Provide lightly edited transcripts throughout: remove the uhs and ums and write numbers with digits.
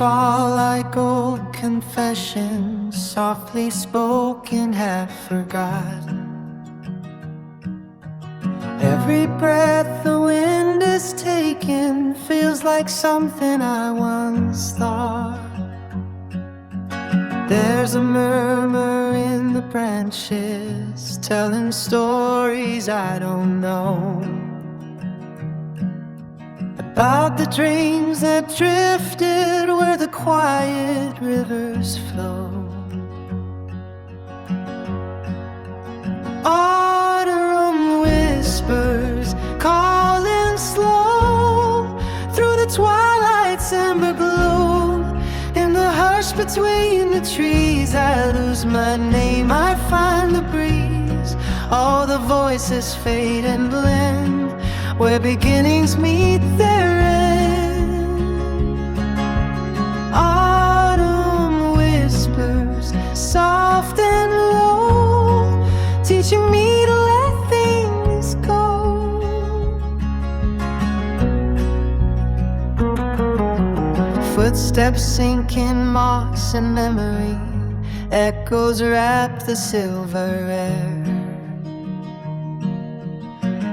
fall like old confessions, softly spoken, half forgotten. Every breath the wind is taking feels like something I once thought. There's a murmur in the branches, telling stories I don't know, about the dreams that drifted where the quiet rivers flow. Autumn whispers calling slow through the twilight's amber glow. In the hush between the trees, I lose my name, I find the breeze. All the voices fade and blend where beginnings meet their end. Autumn whispers, soft and low, teaching me to let things go. Footsteps sink in moss and memory, echoes wrap the silver air.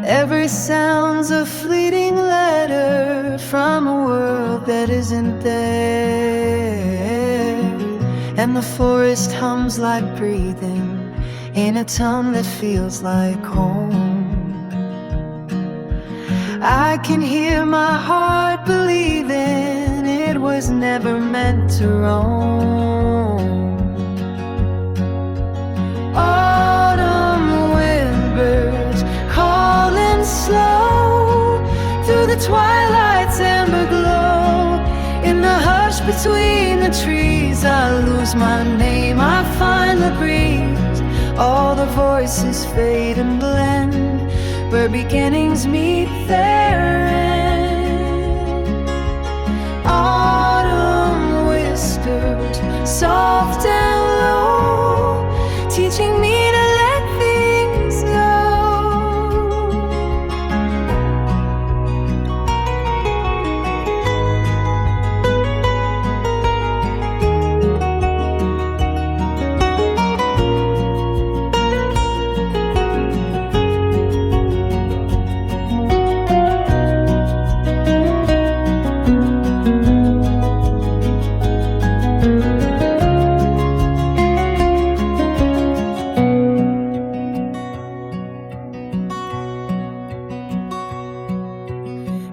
Every sound's a fleeting letter from a world that isn't there. And the forest hums like breathing in a tongue that feels like home. I can hear my heart believing it was never meant to roam. Autumn whispers calling slow through the twilight's amber glow. In the hush between the trees, I lose my name, I find the breeze. All the voices fade and blend where beginnings meet their end. Autumn whispers, soft and low, teaching me to let things go.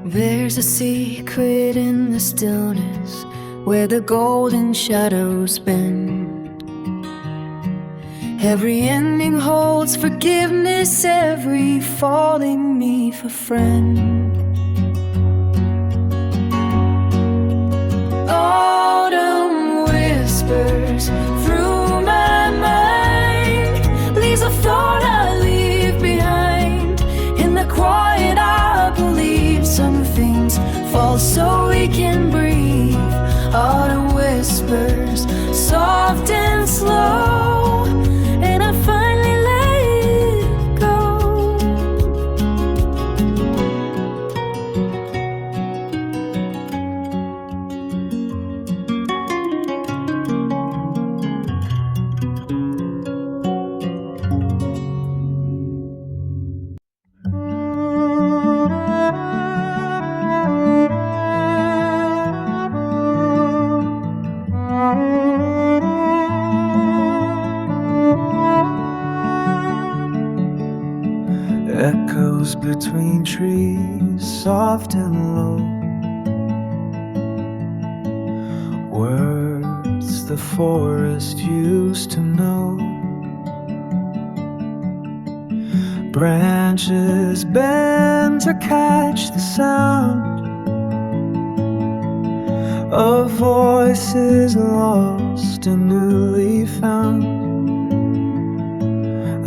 There's a secret in the stillness where the golden shadows bend. Every ending holds forgiveness, every falling me for friend. Autumn whispers through my mind, leaves a thought I leave behind. In the quiet I believe some things fall so we can breathe. Autumn whispers, soft and slow, and I finally let it go. Echoes between trees, soft and low, words the forest used to know. Branches bend to catch the sound of voices lost and newly found.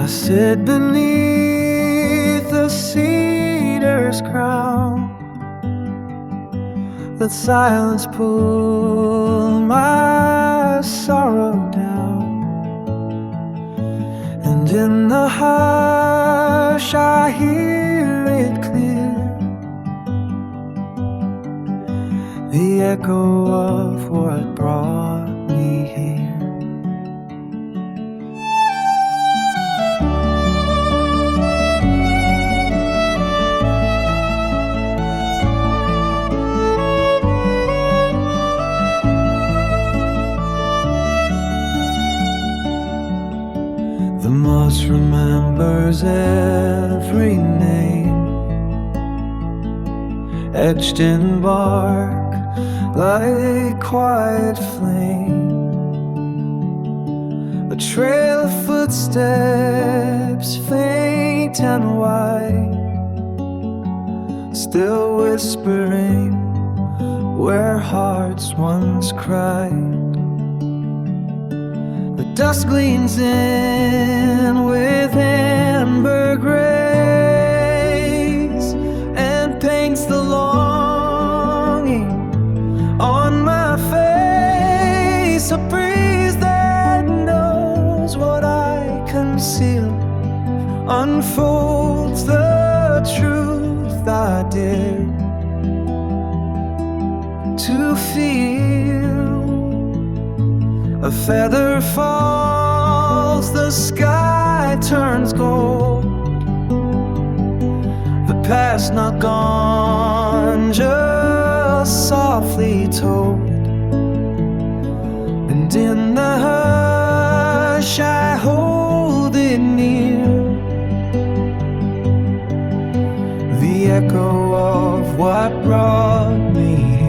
I sit beneath the cedar's crown, let silence pull my sorrow down, and in the hush I hear it clear. The echo of what brought me here. The moss remembers every name, etched in bark like quiet flame. A trail of footsteps, faint and wide, still whispering where hearts once cried. The dusk gleams in with amber grace and paints the longing on my face. A breeze that knows what I conceal unfolds the truth I dare to feel. A feather falls, the sky turns gold. The past not gone, just softly told. And in the hush I hold it near, the echo of what brought me here.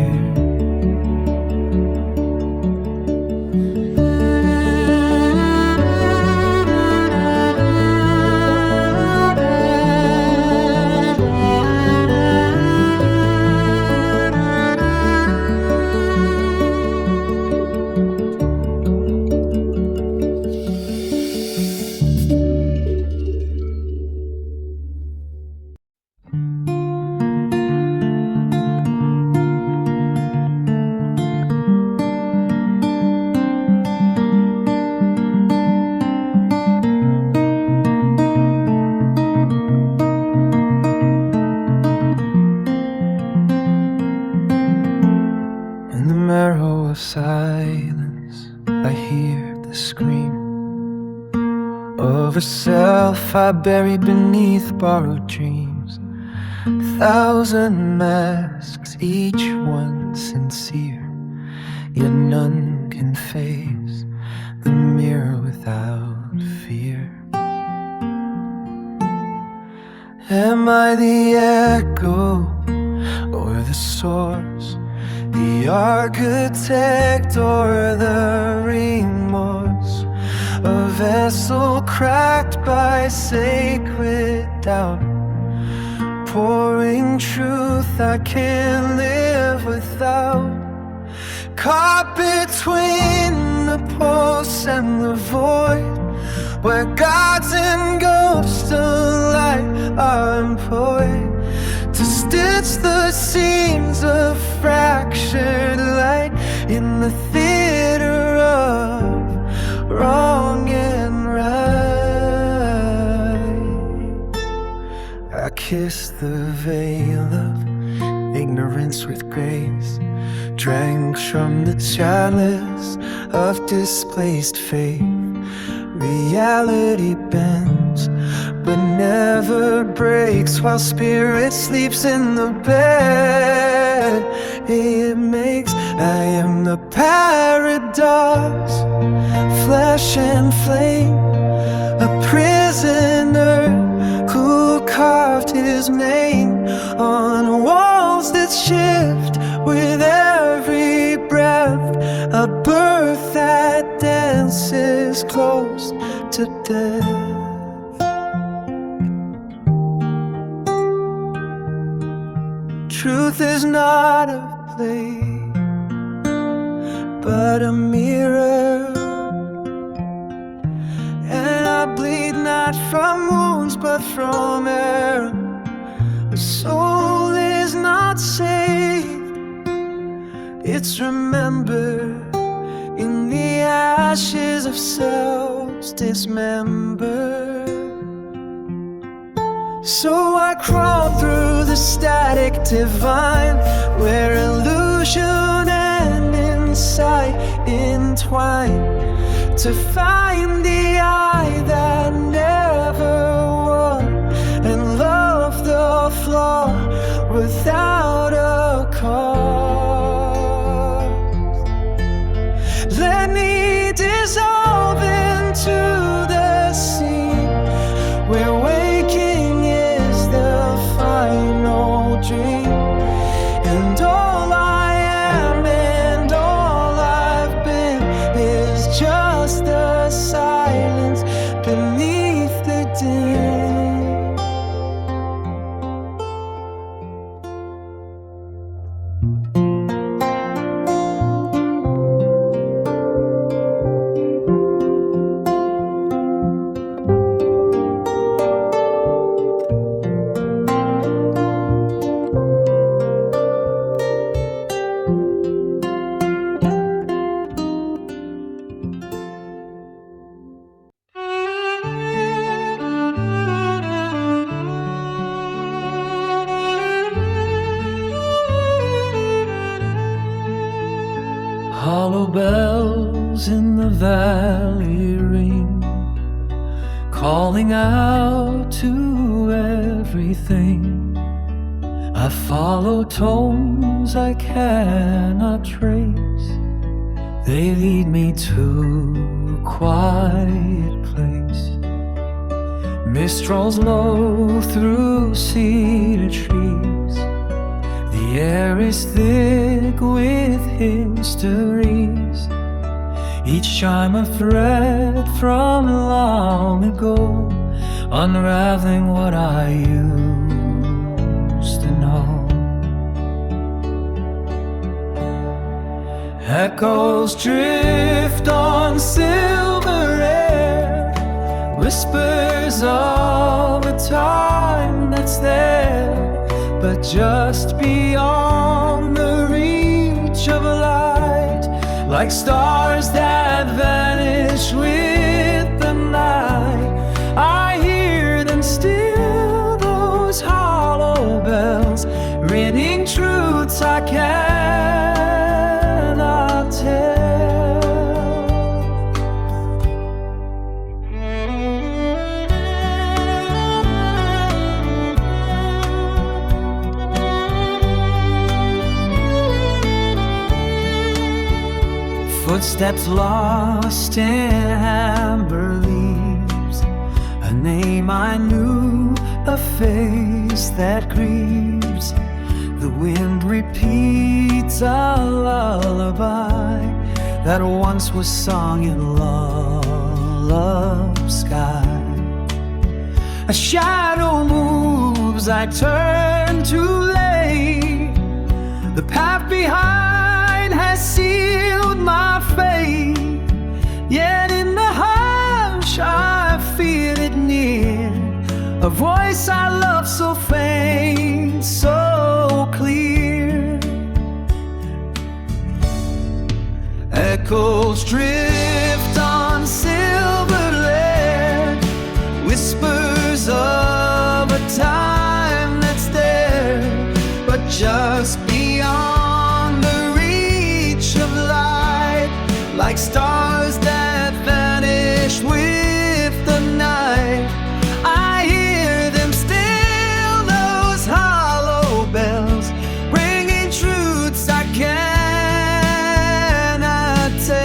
Of silence, I hear the scream of a self I buried beneath borrowed dreams. 1,000 masks, each one sincere, yet none can face the mirror without fear. Am I the echo or the source, the architect or the remorse? A vessel cracked by sacred doubt, pouring truth I can't live without. Caught between the posts and the void, where gods and ghosts alike are employed to stitch the seams of fractured light in the theater of wrong and right. I kiss the veil of ignorance with grace, drank from the chalice of displaced faith. Reality bends but never breaks, while spirit sleeps in the bed it makes. I am the paradox, flesh and flame, a prisoner who carved his name on walls that shift with every breath, a birth that dances close to death. Truth is not a play, but a mirror, and I bleed not from wounds but from error. The soul is not saved, it's remembered in the ashes of selves dismembered. So I crawl through the static divine, where illusion sight entwined to find the eye that never won, and love the flaw without a cause. Let me dissolve into the sea where waking is the final dream, and all I am and all I've been is just the silence beneath the dim. Hollow bells in the valley ring, calling out to everything. I follow tones I cannot trace, they lead me to a quiet place. Mist rolls low through cedar trees, the air is thick with histories, each chime a thread from long ago, unraveling what I used to know. Echoes drift on silver air, whispers of a time that's there, but just beyond the reach of light, like stars that vanish with the night. I hear them still, those hollow bells, ringing truths I cannot tell. Footsteps lost in amber leaves, a name I knew, a face that grieves. The wind repeats a lullaby that once was sung in love's sky. A shadow moves, I turn too late. The path behind has sealed my fate, yet in the hush I feel it near, a voice I love so faint, so clear. Echoes drift on silver lead, whispers of a time that's there, but just beyond the reach of light, like stars that vanish with the night. I hear them still, those hollow bells, ringing truths I cannot tell.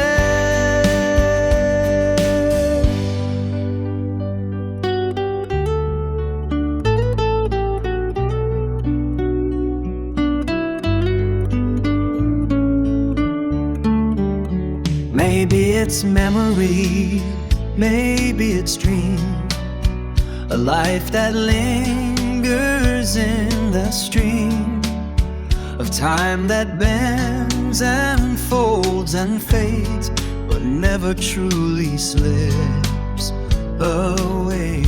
Maybe it's memory, maybe it's dream, a life that lingers in the stream of time that bends and folds and fades, but never truly slips away.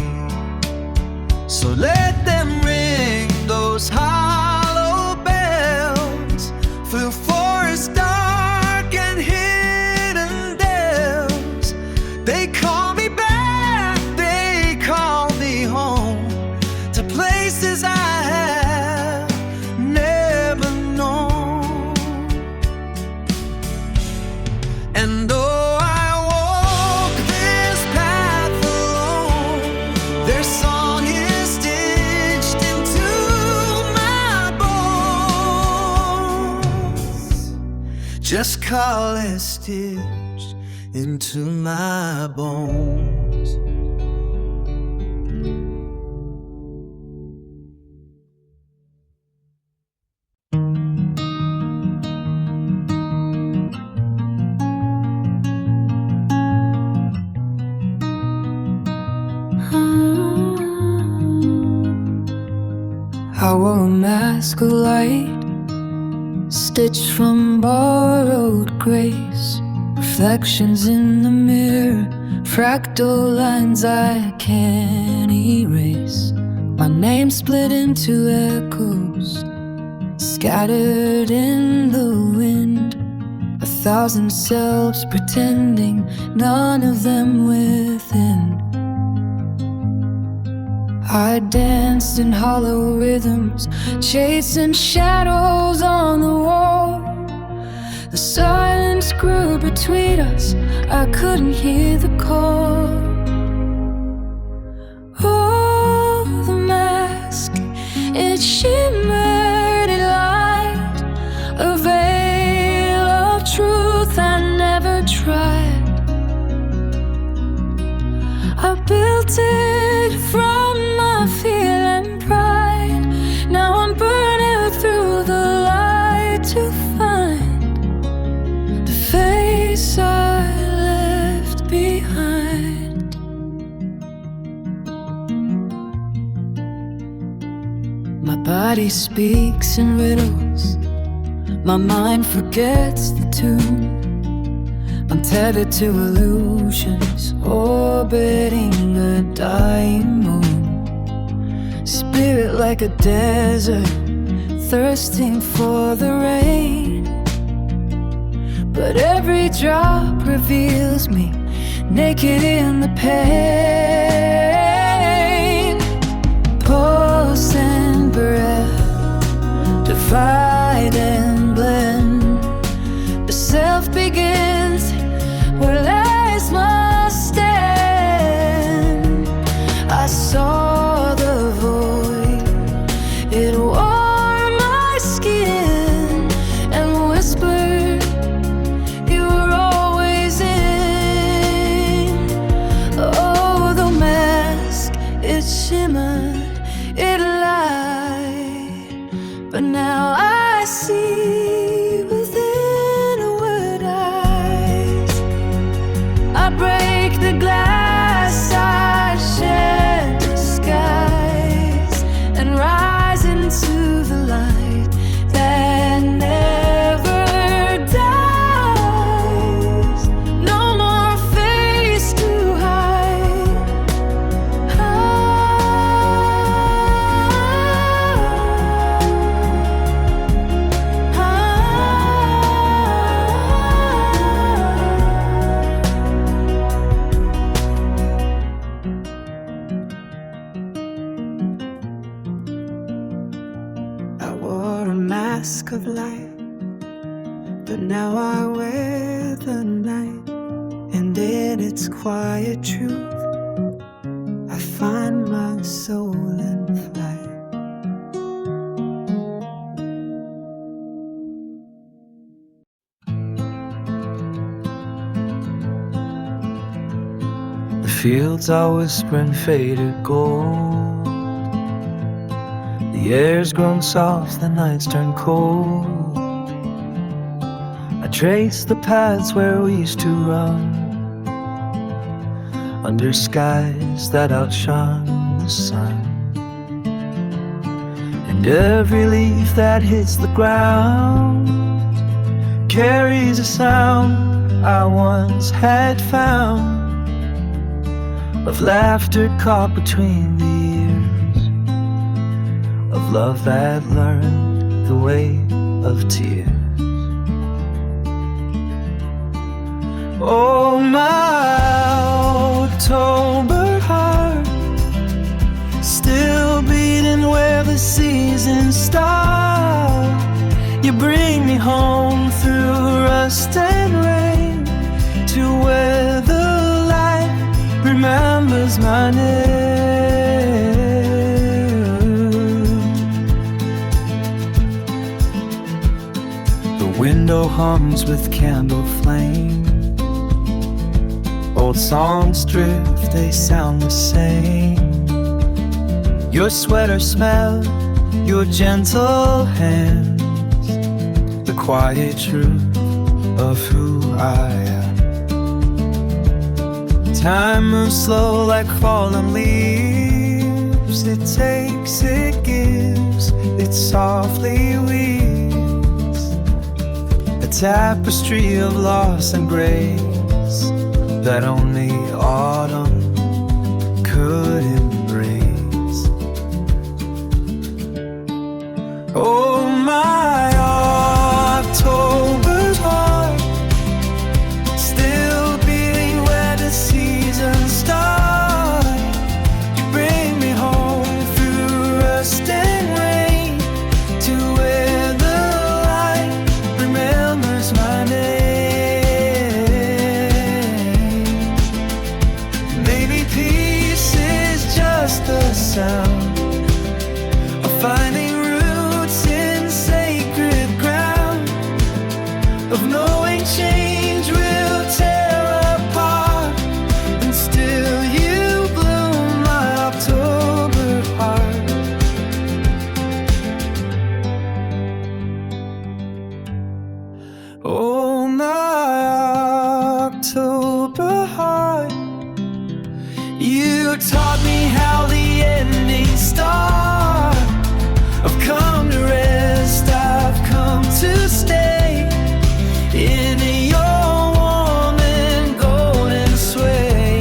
So let them ring, those hollow bells, through forests dark and hidden dells. They call me back, they call me home, to places I have never known. just call it stitched into my bones. I wore a mask of light, stitched from borrowed grace. Reflections in the mirror, fractal lines I can't erase. My name split into echoes, scattered in the wind. 1,000 selves pretending, none of them within. I danced in hollow rhythms, chasing shadows on the wall. The silence grew between us, I couldn't hear the call. Oh, the mask, it shimmered in light, a veil of truth I never tried. I built it from my fear and pride. Now I'm burning through the light to find the face I left behind. My body speaks in riddles, my mind forgets the tune. I'm tethered to illusions, orbiting a dying moon. Spirit like a desert, thirsting for the rain. But every drop reveals me, naked in the pain. Pulse and breath, divide and blend. The self begins where last must stand. I saw the void, it wore my skin and whispered you were always in. Oh, the mask, it shimmered, it lied, but now I see within word eyes. I break the glass, I shed the skies, and rise into the light that never dies. No more face to hide. I wore a mask of light, but now I wear the night. And in its quiet truth, I find my soul in flight. The fields are whispering faded gold. The air's grown soft, the nights turn cold. I trace the paths where we used to run, under skies that outshone the sun. And every leaf that hits the ground carries a sound I once had found, of laughter caught between the years, of love that learned the way of tears. Oh, my October heart, still beating where the seasons start. You bring me home through rust and rain, to where the light remembers my name. The window hums with candle flame. Old songs drift, they sound the same. Your sweater smell, your gentle hands, the quiet truth of who I am. Time moves slow like fallen leaves. It takes, it gives, it softly weaves a tapestry of loss and grace that only autumn could embrace. Oh, my October's heart, still beating where the seasons start. You bring me home through rust and rain to where the light remembers my name. Maybe peace is just the sound of finding roots in sacred ground, of knowing change will tear apart, and still you bloom, my October heart. Oh, my October heart, you taught me how the endings start. I've come to rest, I've come to stay in your warm and golden sway.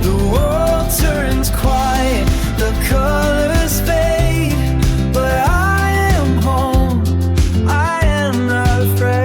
The world turns quiet, the colors fade, but I am home, I am not afraid.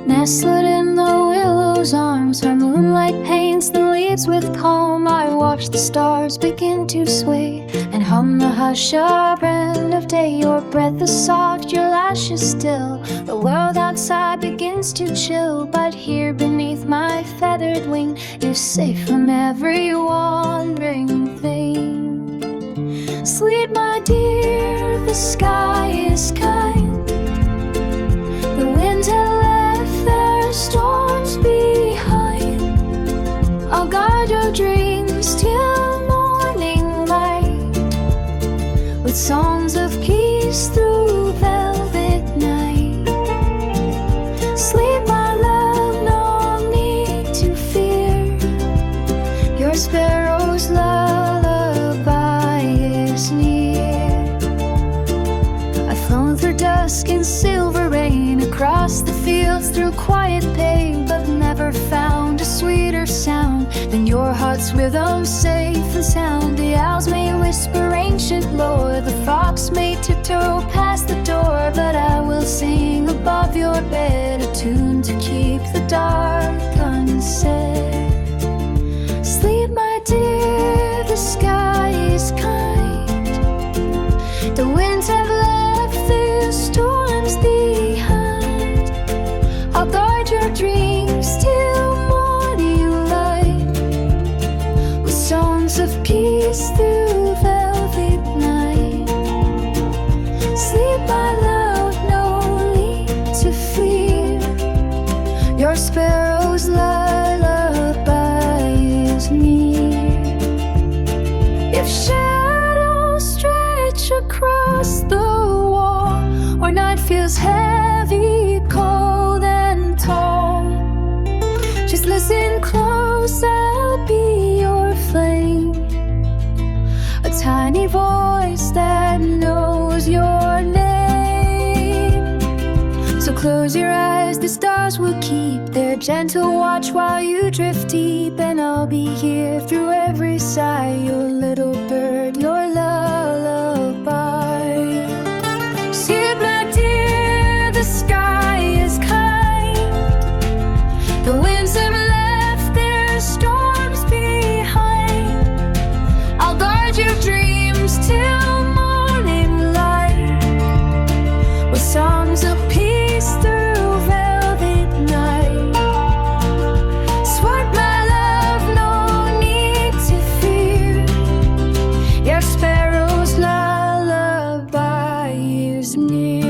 Nestled in the willow's arms, her moonlight paints the leaves with calm. I watch the stars begin to sway and hum the hush-up brand of day. Your breath is soft, your lashes still. The world outside begins to chill, but here beneath my feathered wing, you're safe from every wandering thing. Sleep, my dear, the sky is kind. The winds have left their storms behind. I'll guide your dreams till morning light, with songs of peace through velvet night. Sleep, my love, no need to fear. Your sparrow's lullaby is near. I've flown through dusk and silver rain, across the fields through quiet pain, but never found a sweeter sound than your heart's rhythm, safe and sound. The owls may whisper ancient lore, the fox may tiptoe past the door, but I will sing above your bed, a tune to keep the dark unsaid. Sleep, my dear, the sky is kind. The winds have left their storms behind. I'll guard your dreams till morning light, with songs of peace through velvet night. Sleep, my love, no need to fear. Your sparrow's lullaby is near. If shadows stretch across the wall, or night feels heavy, cold and tall, just listen close, I'll be your flame, a tiny voice that knows your name. So close your eyes, the stars will keep their gentle watch while you drift deep, and I'll be here through every sigh, your little bird, your lullaby. Sleep, my dear, the sky is kind. The winds have left their storms behind. I'll guard your dreams till songs of peace through velvet night. Swear my love, no need to fear. Your sparrow's lullaby is near.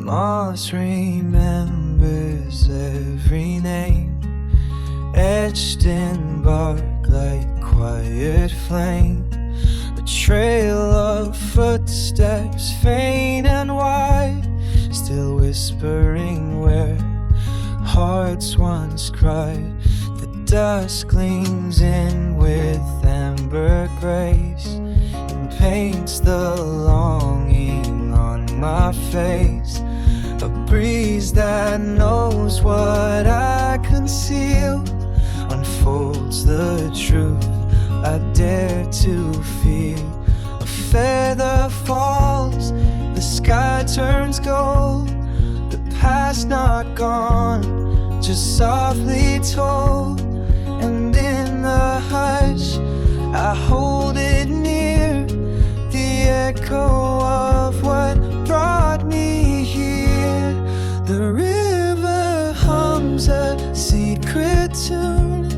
Moss remembers every name, etched in bark like quiet flame. A trail of footsteps, faint and wide, still whispering where hearts once cried. The dust gleams in with amber grace and paints the longing on my face. A breeze that knows what I conceal unfolds the truth I dare to feel. A feather falls, the sky turns gold. The past not gone, just softly told. And in the hush, I hold it near, the echo of what brought me here. The river hums a secret tune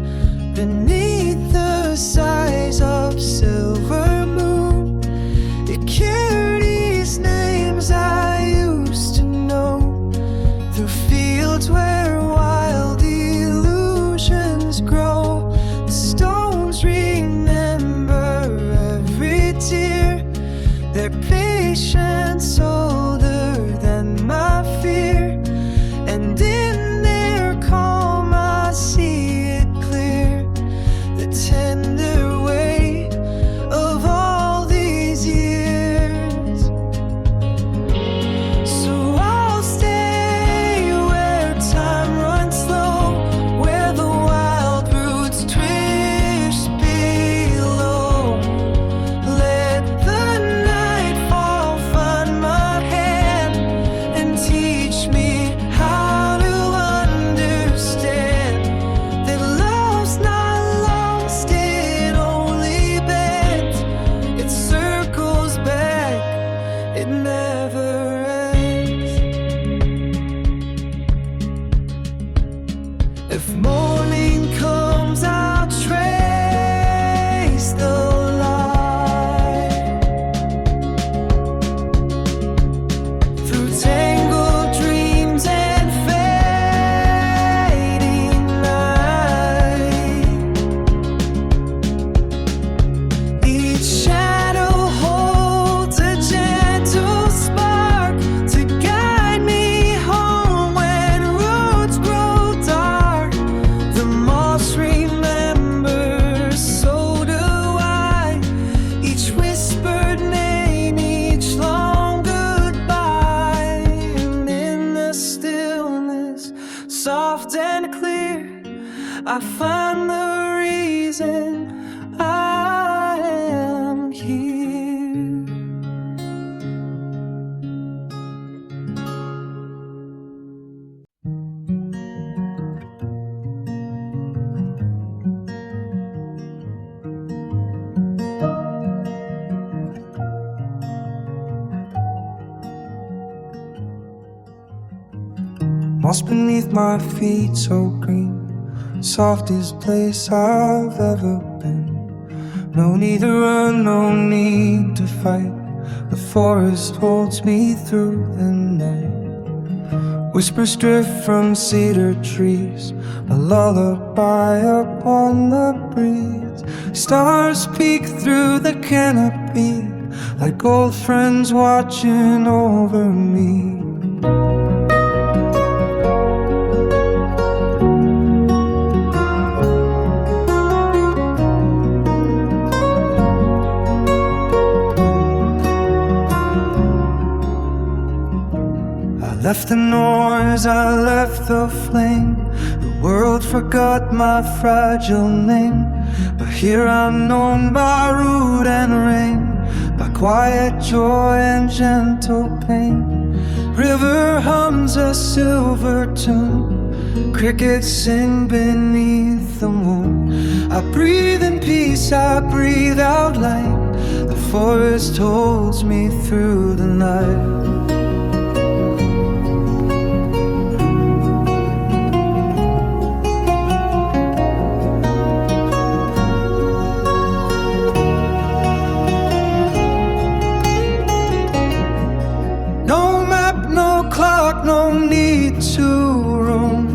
beneath the sighs of silver moon. It carries names I used to know, through fields where wild illusions grow. The stones remember every tear, their patience older than my fear. And in their calm I see it clear, the tender weight of all these years. So I'll stay where time runs slow, where the wild roots twist below. Let the nightfall find my hand and teach me how to understand that love's not lost, it only bends. It circles back, it never ends. If morning comes, I'll trace the light through tangled dreams and fading night. Each shadow holds a gentle spark to guide me home when roads grow dark. The moss remembers, so do I. Each whispered name, each long goodbye. And in the stillness, soft and clear, I find the reason I am here. Moss beneath my feet, so green, softest place I've ever been. No need to run, no need to fight. The forest holds me through the night. Whispers drift from cedar trees, a lullaby upon the breeze. Stars peek through the canopy, like old friends watching over me. left the noise, I left the flame. The world forgot my fragile name, but here I'm known by root and rain, by quiet joy and gentle pain. River hums a silver tune, crickets sing beneath the moon. I breathe in peace, I breathe out light. The forest holds me through the night. No need to roam.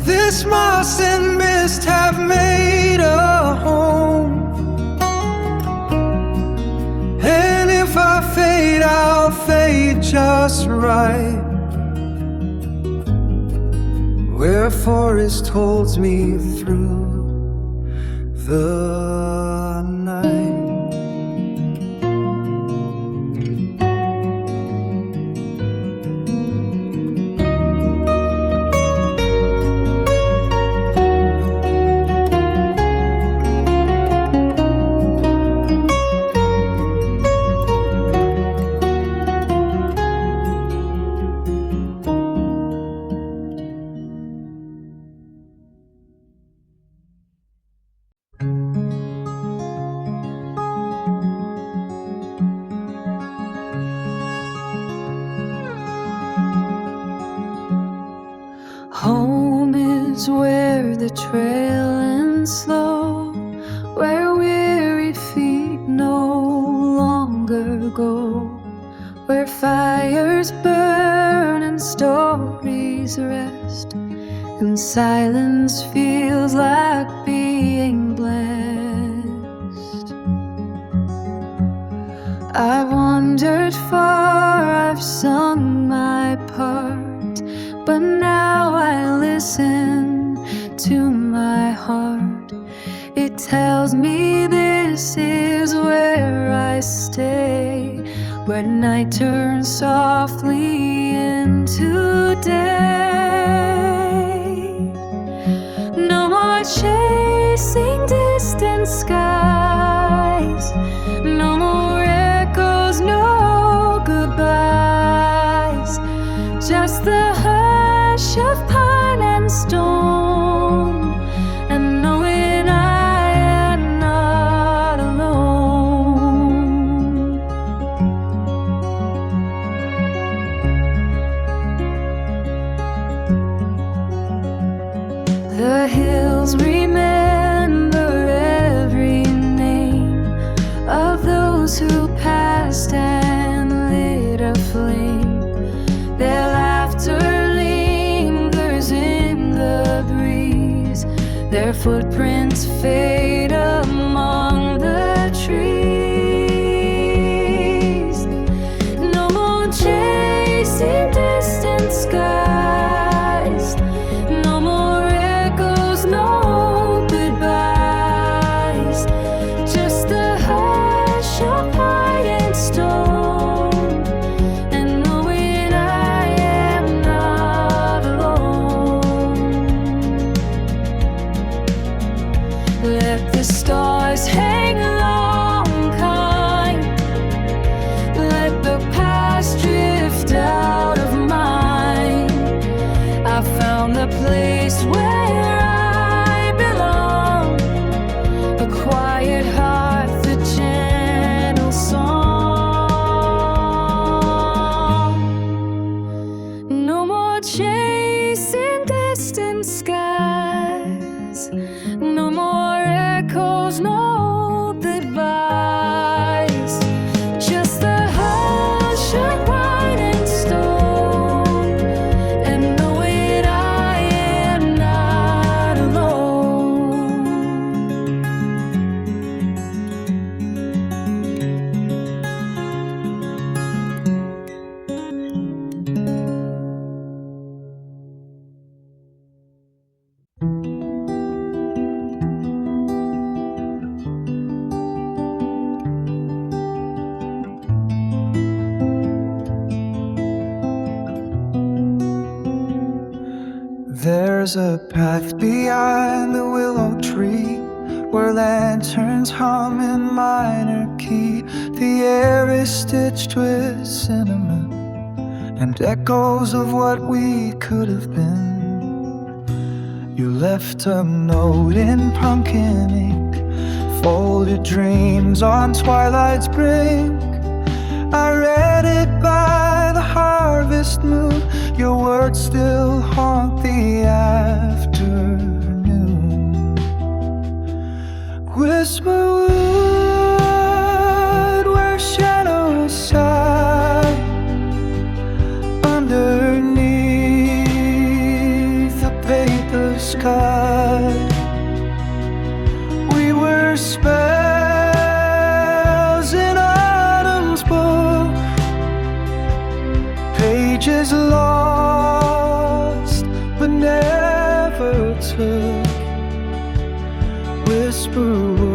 This moss and mist have made a home, and if I fade, I'll fade just right, where a forest holds me through the night. Home is where the trail ends slow, where weary feet no longer go, where fires burn and stories rest, and silence feels like being blessed. I've wandered far, I've sung my part, but now I listen to my heart. It tells me this is where I stay, where night turns softly into day. No more chasing distant skies, no more echoes, no goodbyes, just the hush of pine and stone, and knowing I am not alone. The hills remember every name of those who passed and lit a flame. Their laughter lingers in the breeze, their footprints fade among the trees. No more chasing distant skies, no more echoes, no goodbyes, just the hush of pine and stone, and knowing I am not alone. Let the stars hang long, kind. Let the past drift out of mind. I found the place where I belong, a quiet heart, the gentle song. There's a path behind the willow tree where lanterns hum in minor key. The air is stitched with cinnamon and echoes of what we could have been. You left a note in pumpkin ink, folded dreams on twilight's brink. I read it by the harvest moon. Your words still haunt the afternoon. Whisperwood, where shadows sigh underneath a paper sky. We were spells in autumn's book, pages lost but never took. Whisperwood,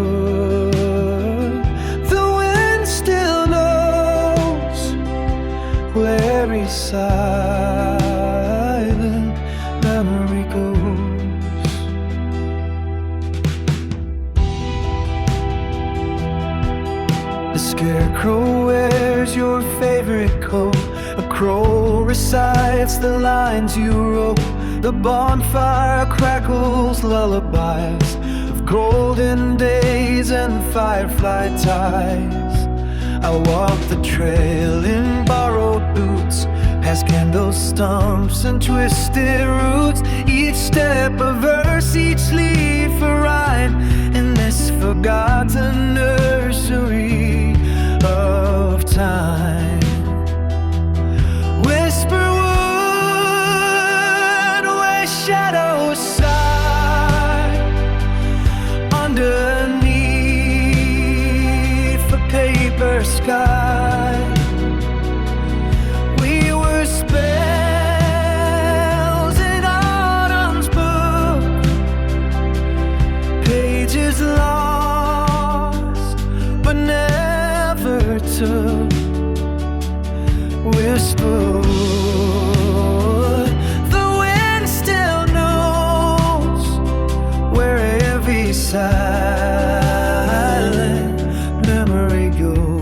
the wind still knows where his silent memory goes. The scarecrow wears your favorite coat. A crow recites the lines you wrote. The bonfire crackles lullabies of golden days and firefly ties. I walk the trail in borrowed boots, past candle stumps and twisted roots. Each step a verse, each leaf a rhyme, in this forgotten nursery of time. Whisperwood, where shadows sigh underneath a paper sky. We were spells in autumn's book, pages lost but never took. Whisperwood, the wind still knows where every silent memory goes.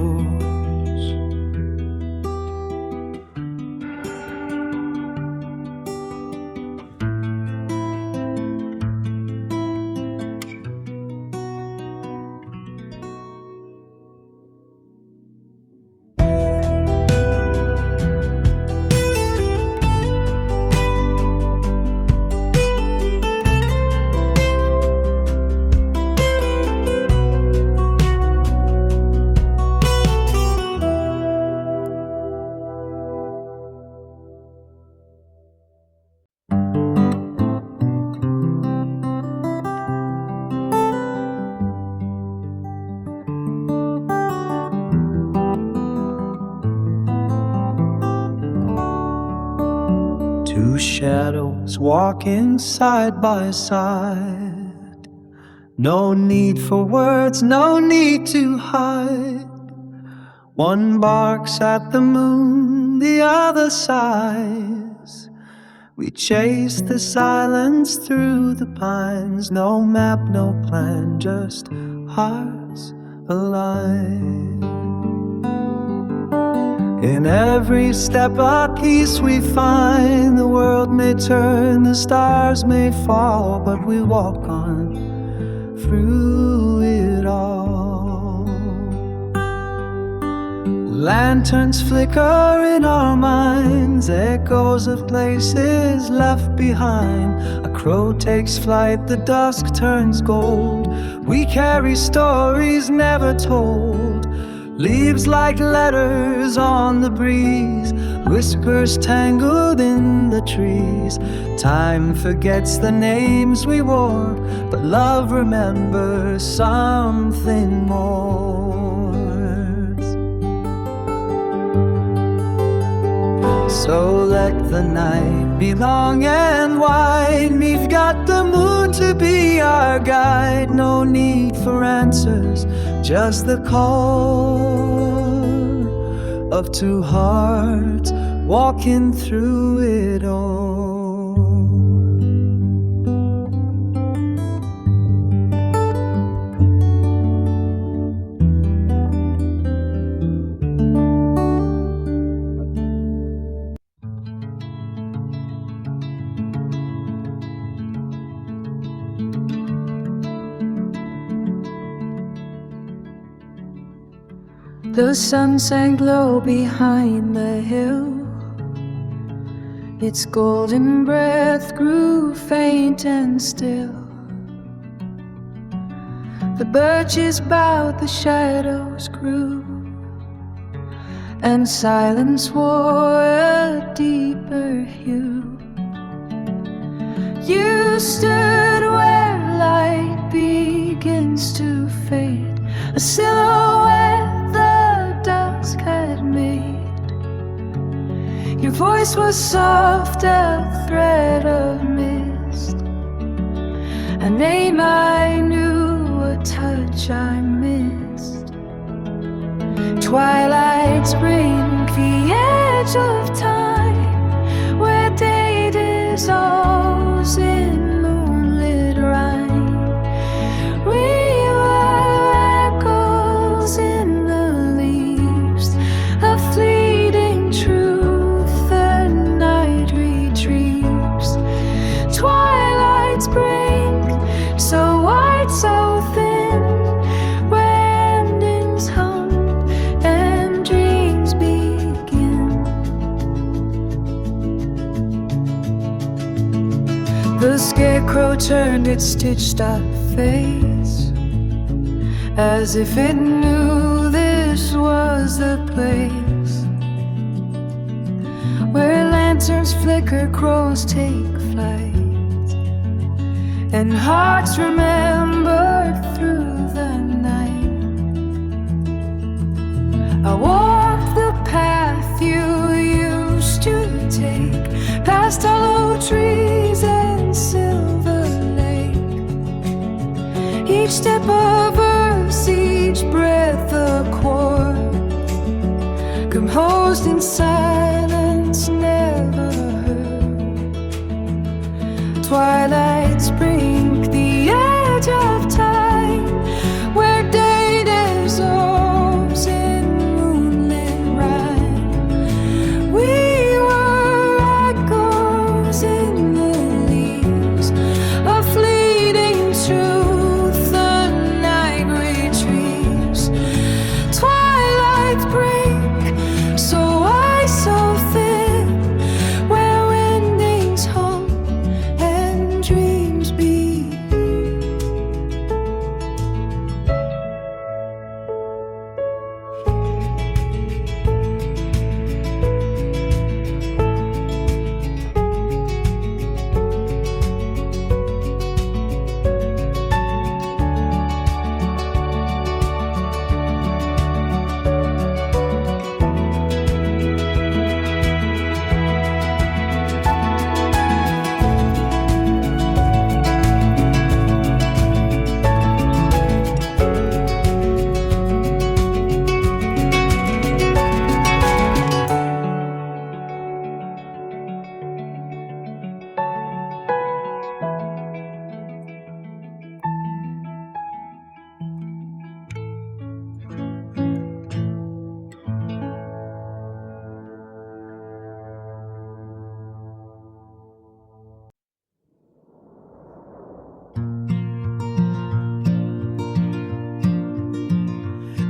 Two shadows walking side by side. No need for words, no need to hide. One barks at the moon, the other sighs. We chase the silence through the pines. No map, no plan, just hearts alive. In every step a piece we find. The world may turn, the stars may fall, but we walk on through it all. Lanterns flicker in our minds, echoes of places left behind. A crow takes flight, the dusk turns gold. We carry stories never told. Leaves like letters on the breeze, whispers tangled in the trees. Time forgets the names we wore, but love remembers something more. So let the night be long and wide. We've got the moon to be our guide. No need for answers, just the call of two hearts walking through it all. The sun sank low behind the hill. Its golden breath grew faint and still. The birches bowed, the shadows grew, and silence wore a deeper hue. You stood where light begins to fade, a silhouette the dusk had made. Your voice was soft, a thread of mist, a name I knew, a touch I missed. Twilight's brink, the edge of time, where day dissolves in moonlit rhyme. We were echoes in the leaves, a fleeting truth the night retrieves. Twilight's brink, so white, so thin, where endings hum and dreams begin. The scarecrow turned its stitched-up face, as if it knew this was the place where lanterns flicker, crows take flight, and hearts remembered through the night. I walked the path you used to take, past hollow trees and Silver Lake. Each step a verse, each breath a chord, composed in silence never heard. Twilight's brink, the edge of time, where day dissolves in moonlit rhyme. We were echoes in the leaves, a fleeting truth the night retrieves. Twilight's brink, so wide, so thin, where windings hum and dreams begin.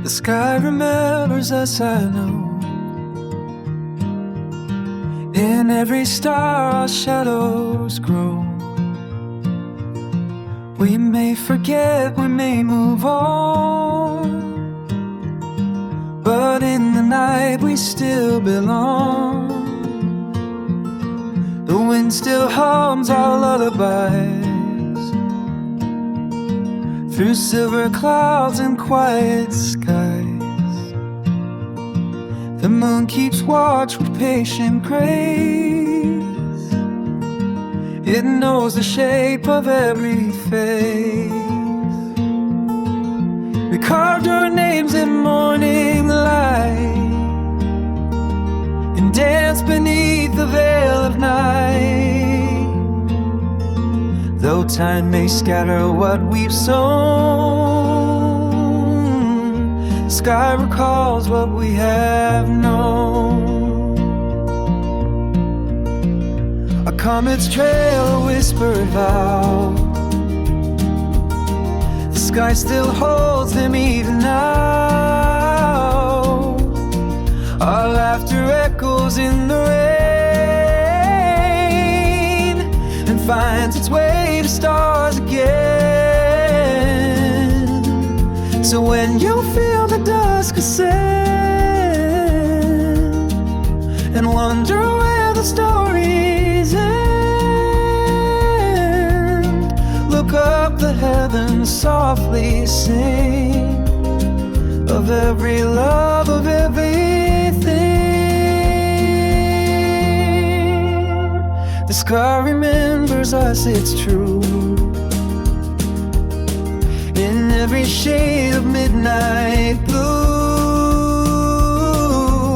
The sky remembers us, I know. In every star our shadows grow. We may forget, we may move on, but in the night we still belong. The wind still hums our lullabies through silver clouds and quiet skies. The moon keeps watch with patient grace. It knows the shape of every face. We carved our names in morning light and danced beneath the veil of night. Though time may scatter what we've sown, the sky recalls what we have known. A comet's trail, a whispered vow. The sky still holds them even now. Our laughter echoes in the rain and finds its way to stars again. So when you feel the dusk ascend and wonder where the stories end, look up the heavens, softly sing of every love, of everything. The sky remembers us, it's true. In every shade of midnight blue,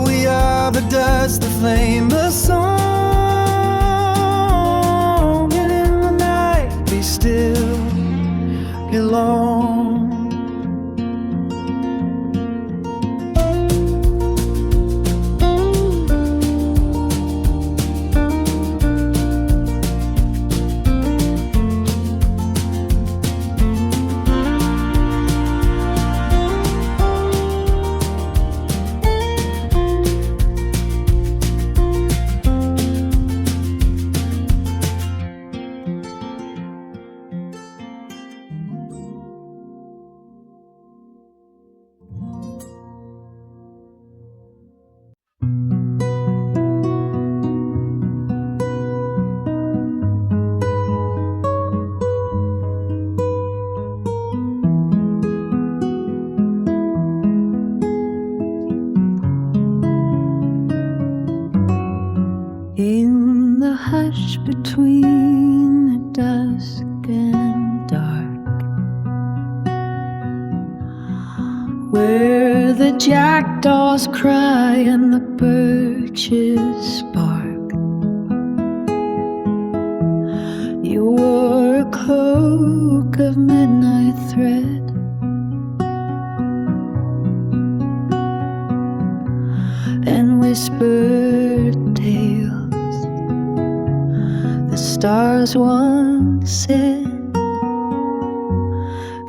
we are the dust, the flame, the song. And in the night, be still, belong. In the hush between the dusk and dark, where the jackdaws cry and the birches spark, you wore a cloak of midnight thread, and whispered tales the stars once said.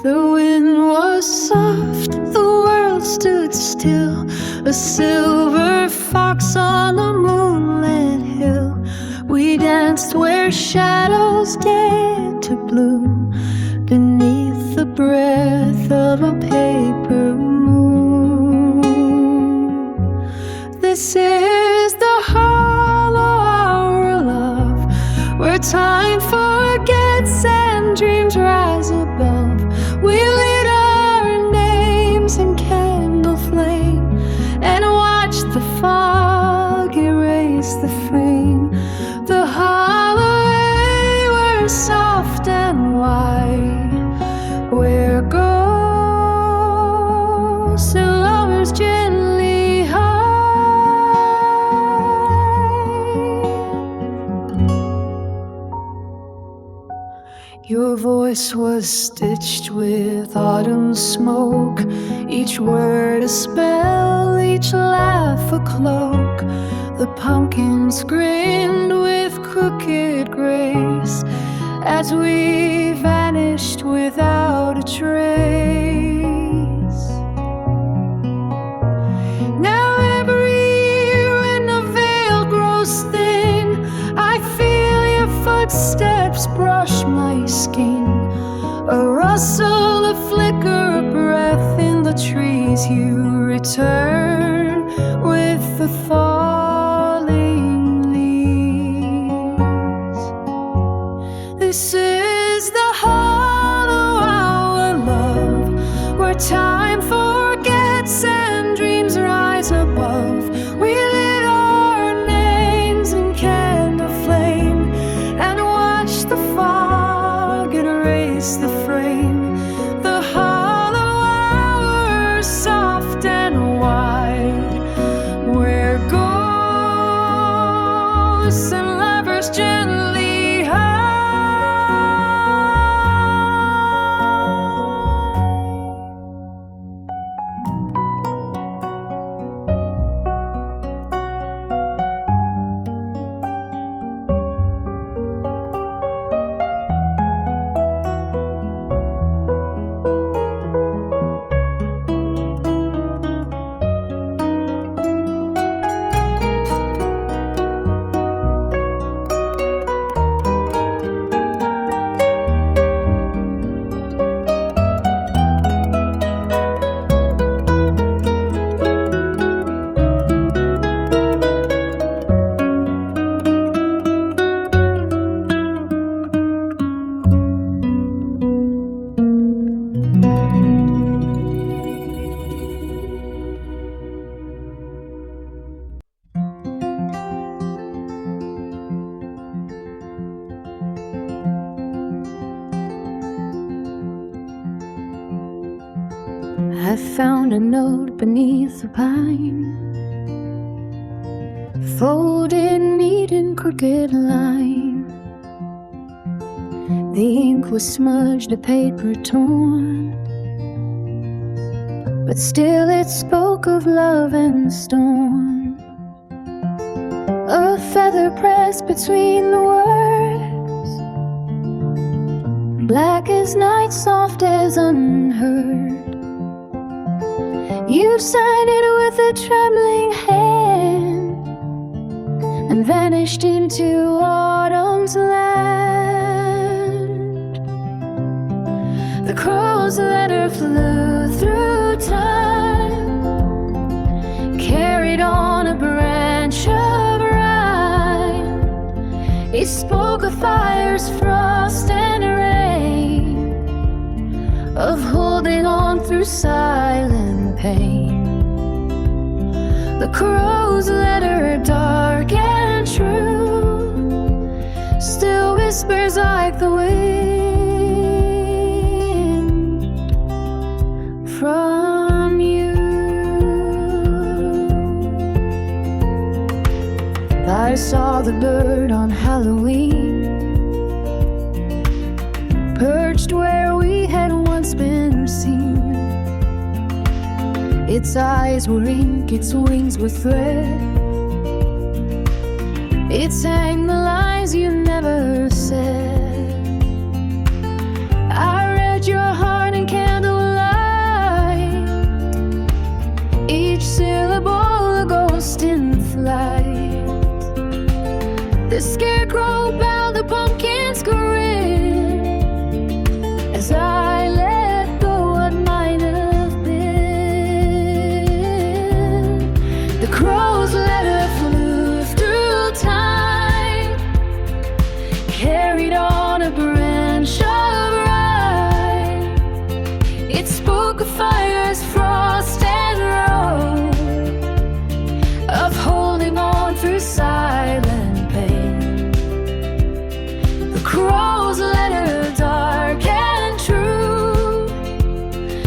The wind was soft, the world stood still, a silver fox on a moonlit hill. We danced where shadows dared to bloom, beneath the breath of a paper moon. This is the hollow hour, love, where time forgets and dreams rise above. We lit our names in candle flame and watched the fog erase the frame. The hallway were soft and wide, where ghosts and lovers gently hide. Your voice was stitched with autumn smoke, each word a spell, each laugh a cloak. The pumpkins grinned with crooked grace as we vanished without a trace. Now every year when the veil grows thin, I feel your footsteps brush my skin. A rustle, a flicker, a breath in the trees. You return with the falling leaves. This is the hollow hour, love, where time forgets and dreams rise above. We lit our names in candle flame and watched the fog erase the frame. The hollow hour, soft and wide, where ghosts and lovers gently hide. I found a note beneath the pine, folded neat in crooked line. The ink was smudged, the paper torn, but still it spoke of love and the storm. A feather pressed between the words, black as night, soft as unheard. You signed it with a trembling hand and vanished into autumn's land. The crow's letter flew through time, carried on a branch of rhyme. It spoke of fires, frost, and rain, of holding on through silent pain. The crow's letter, dark and true, still whispers like the wind from you. I saw the bird on Halloween, perched where we had once been seen. Its eyes were ink, its wings were thread. It sang the lines you never said. I read your heart in candlelight, each syllable a ghost in flight. The scarecrow bowed, the pumpkin's grin, as I let go what might have been. The crow's letter flew through time, carried on a branch of rhyme. It spoke of fires, frost, and road, of holding on through silent pain. The crow's letter, dark and true,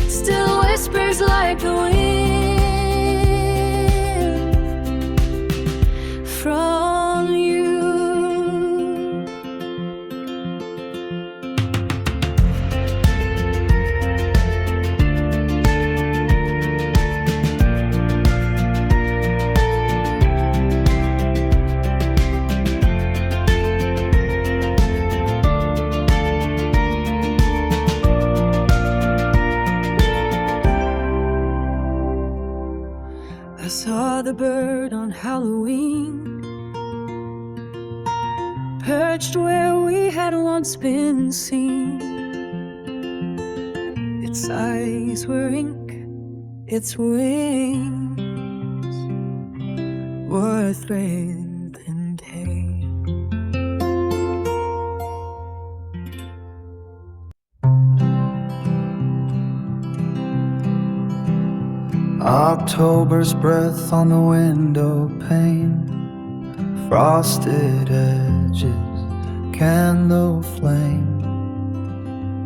still whispers like the wind from you. I saw the bird on Halloween, perched where we had once been seen. Its eyes were ink, its wings were thread and hay. October's breath on the window pane, frosted edges, candle flame.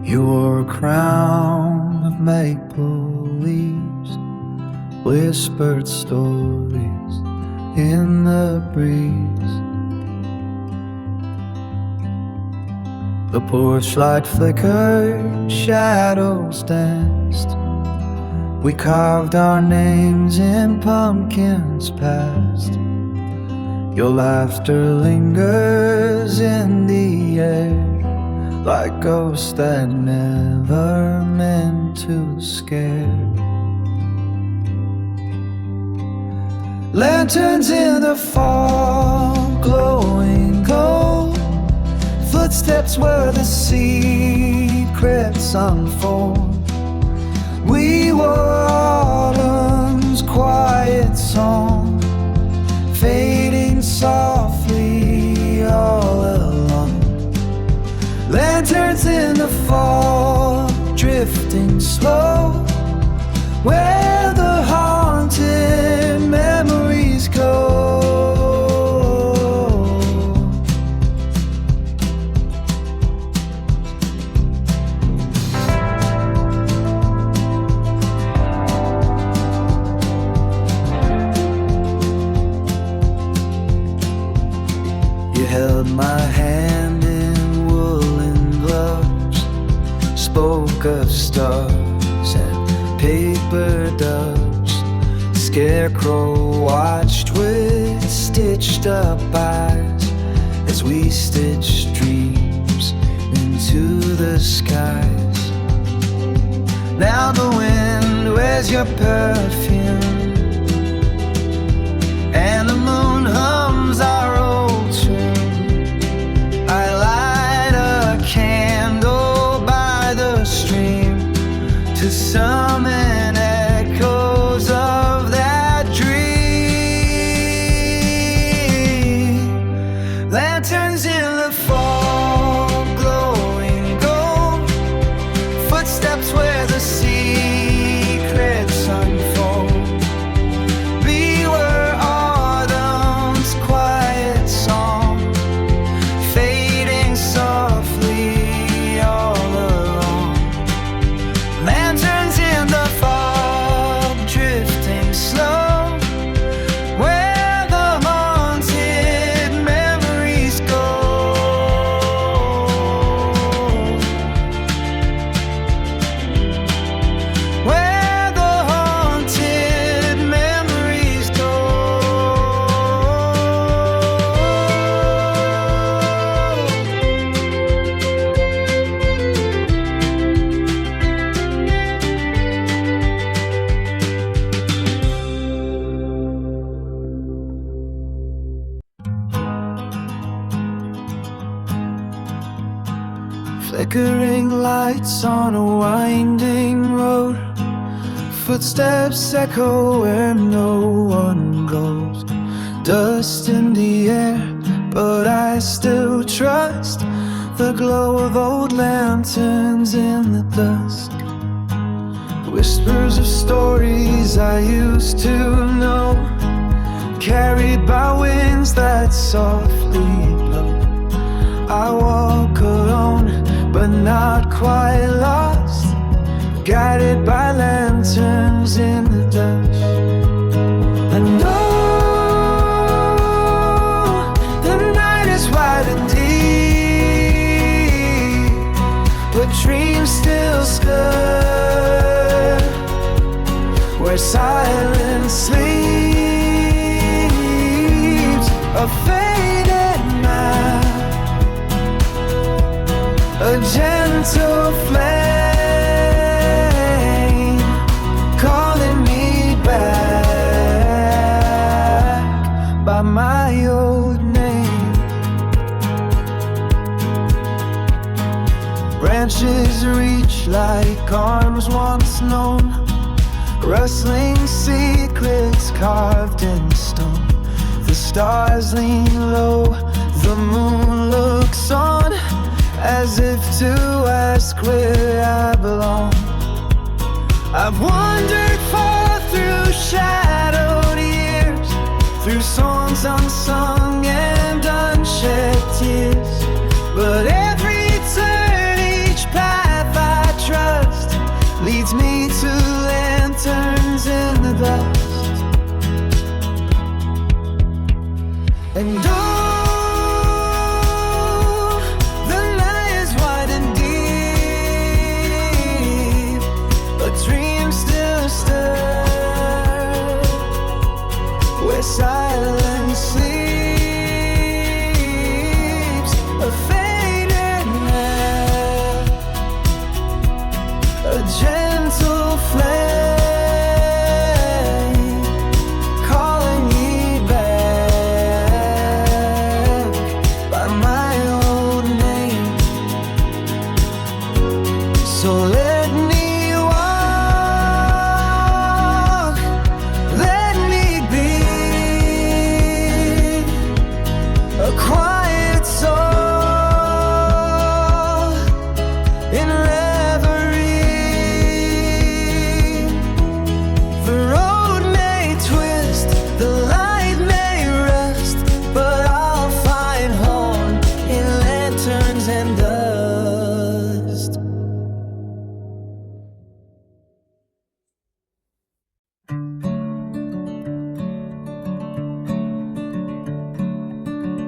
You wore a crown of maple leaves, whispered stories in the breeze. The porch light flickered, shadows danced. We carved our names in pumpkins past. Your laughter lingers in the air, like ghosts that never meant to scare. Lanterns in the fall, glowing gold, footsteps where the secrets unfold. We were autumn's quiet song, fading softly all along. Lanterns in the fall, drifting slow, where the haunted memories go. held my hand in woolen gloves, spoke of stars and paper doves. Scarecrow watched with stitched up eyes as we stitched dreams into the skies. Now the wind wears your perfume, and the moon hums our old tune. I light a candle by the stream to summon echoes of that dream. Lanterns in the fog, glowing gold, footsteps where the secrets unfold. We were autumn's quiet song, fading softly all along. Lanterns in the fog, drifting slow, where the haunted memories go. Where the haunted memories go. Flickering lights on a winding road, footsteps echo where no one goes. Dust in the air, but I still trust the glow of old lanterns in the dusk. Whispers of stories I used to know, carried by winds that softly blow. I walk alone, but not quite lost, guided by lanterns in the dusk. And oh, the night is wide and deep, but dreams still stir, where silence sleeps, a faded map, a gentle flame calling me back by my old name. Branches reach like arms once known, rustling secrets carved in stone. The stars lean low, the moon looks on, as if to ask where I belong. I've wandered far through shadowed years, through songs unsung and unshed tears. But every turn, each path I trust, leads me to lanterns in the dust. And silence sleeps, a faded night, a gentle flame calling me back.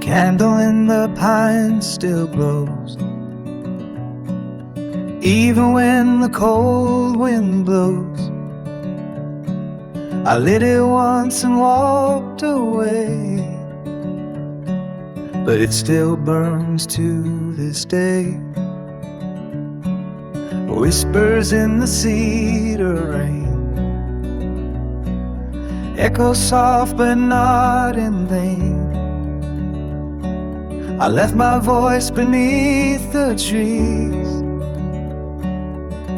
candle in the pine still glows, even when the cold wind blows. I lit it once and walked away, but it still burns to this day. Whispers in the cedar rain, echo soft but not in vain. I left my voice beneath the trees.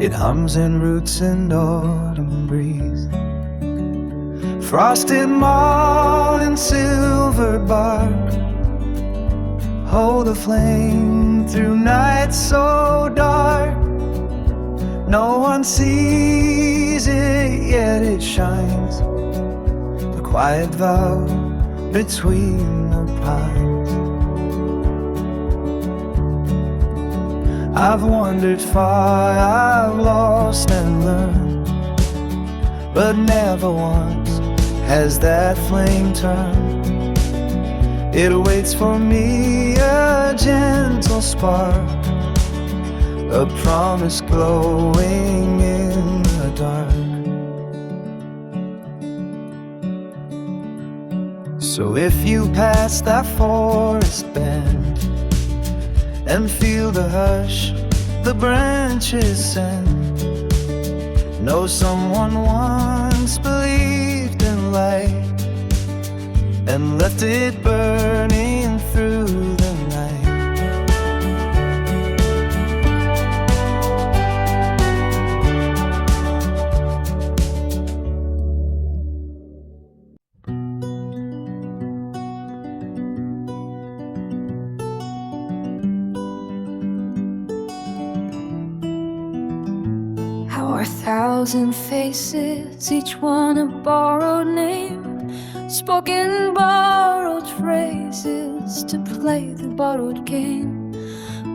It hums and roots in autumn breeze. Frosted malt and silver bark hold a flame through nights so dark. No one sees it, yet it shines, the quiet vow between the pines. I've wandered far, I've lost and learned, but never once has that flame turned. It waits for me, a gentle spark, a promise glowing in the dark. So if you pass that forest bend and feel the hush the branches send, know someone once believed in light and left it burning through the night. How our thousand faces, each one a borrowed name, spoken borrowed phrases to play the borrowed game.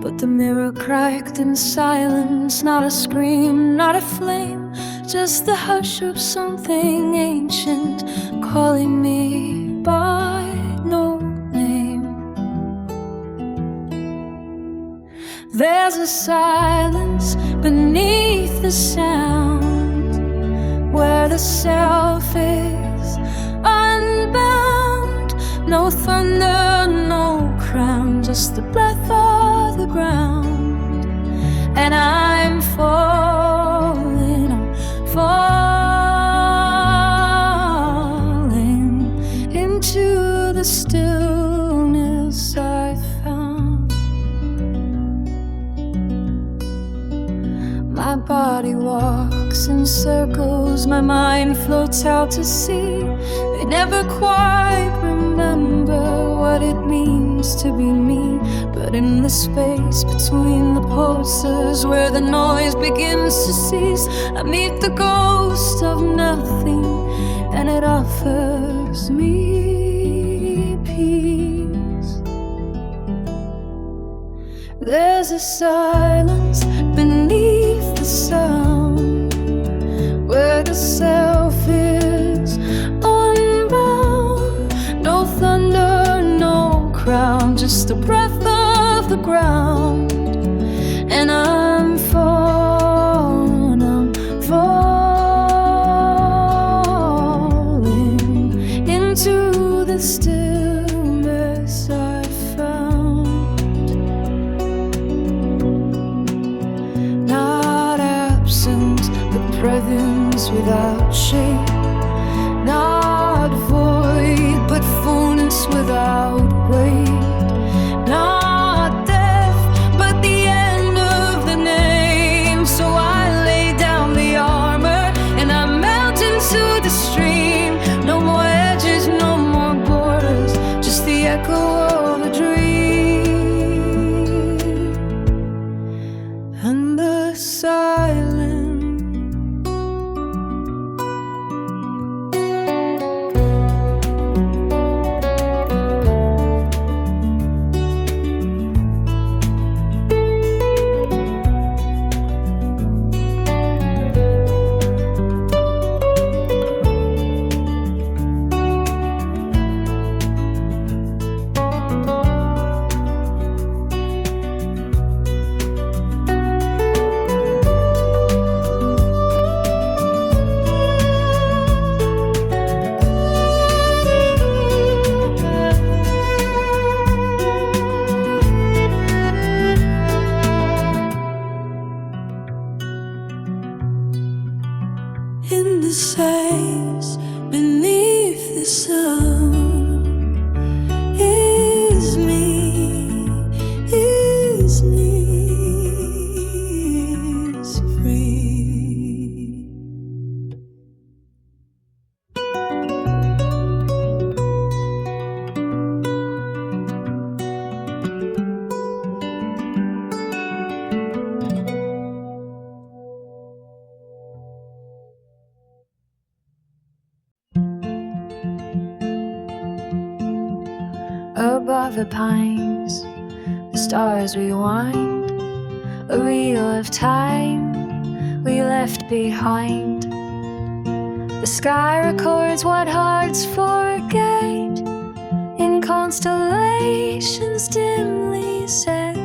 But the mirror cracked in silence, not a scream, not a flame, just the hush of something ancient calling me by no name. There's a silence beneath the sound, where the self is unbound. No thunder, no crown, just the breath of the ground. And I'm falling, I'm falling into the stillness I found. My body walks in circles, my mind floats out to sea. I never quite remember what it means to be me, but in the space between the pulses, where the noise begins to cease, I meet the ghost of nothing, and it offers me peace. There's a silence beneath the sound, where the self is unbound. No thunder, no crown, just the breath of the ground. And I'm falling into the stillness I found. Not absence, but presence without shape. Not void, but fullness without weight. Not death, but the end of the name. So I lay down the armor and I melt into the stream. No more edges, no more borders, just the echo of a dream. And the silence. Above the pines, the stars rewind, a reel of time we left behind. The sky records what hearts forget in constellations dimly set.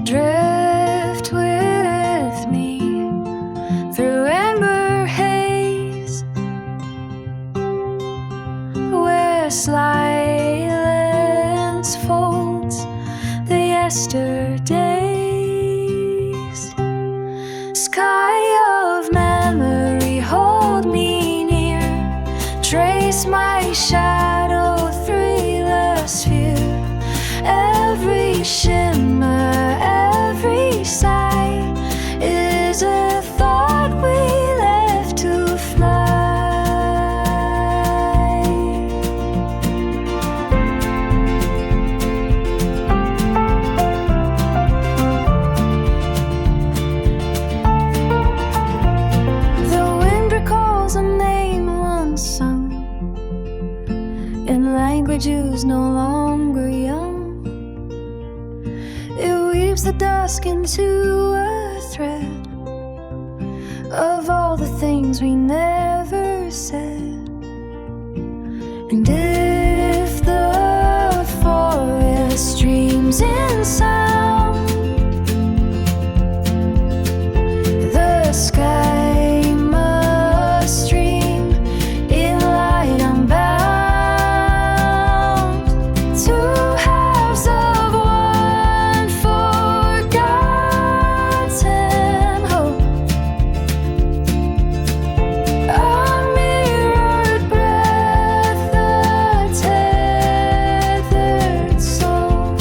Drift with me through amber haze, where silence folds the yesterdays. Sky of memory, hold me near, trace my shadow through the sphere. Every shimmer, every sigh is a thought we left to fly. The wind recalls a name once sung in language used no longer young. It weaves the dusk into a thread of all the things we never said. And if the forest dreams in sound, the sky must dream in light unbound. Two halves of one forgotten hope, a mirrored breath, a tethered soul.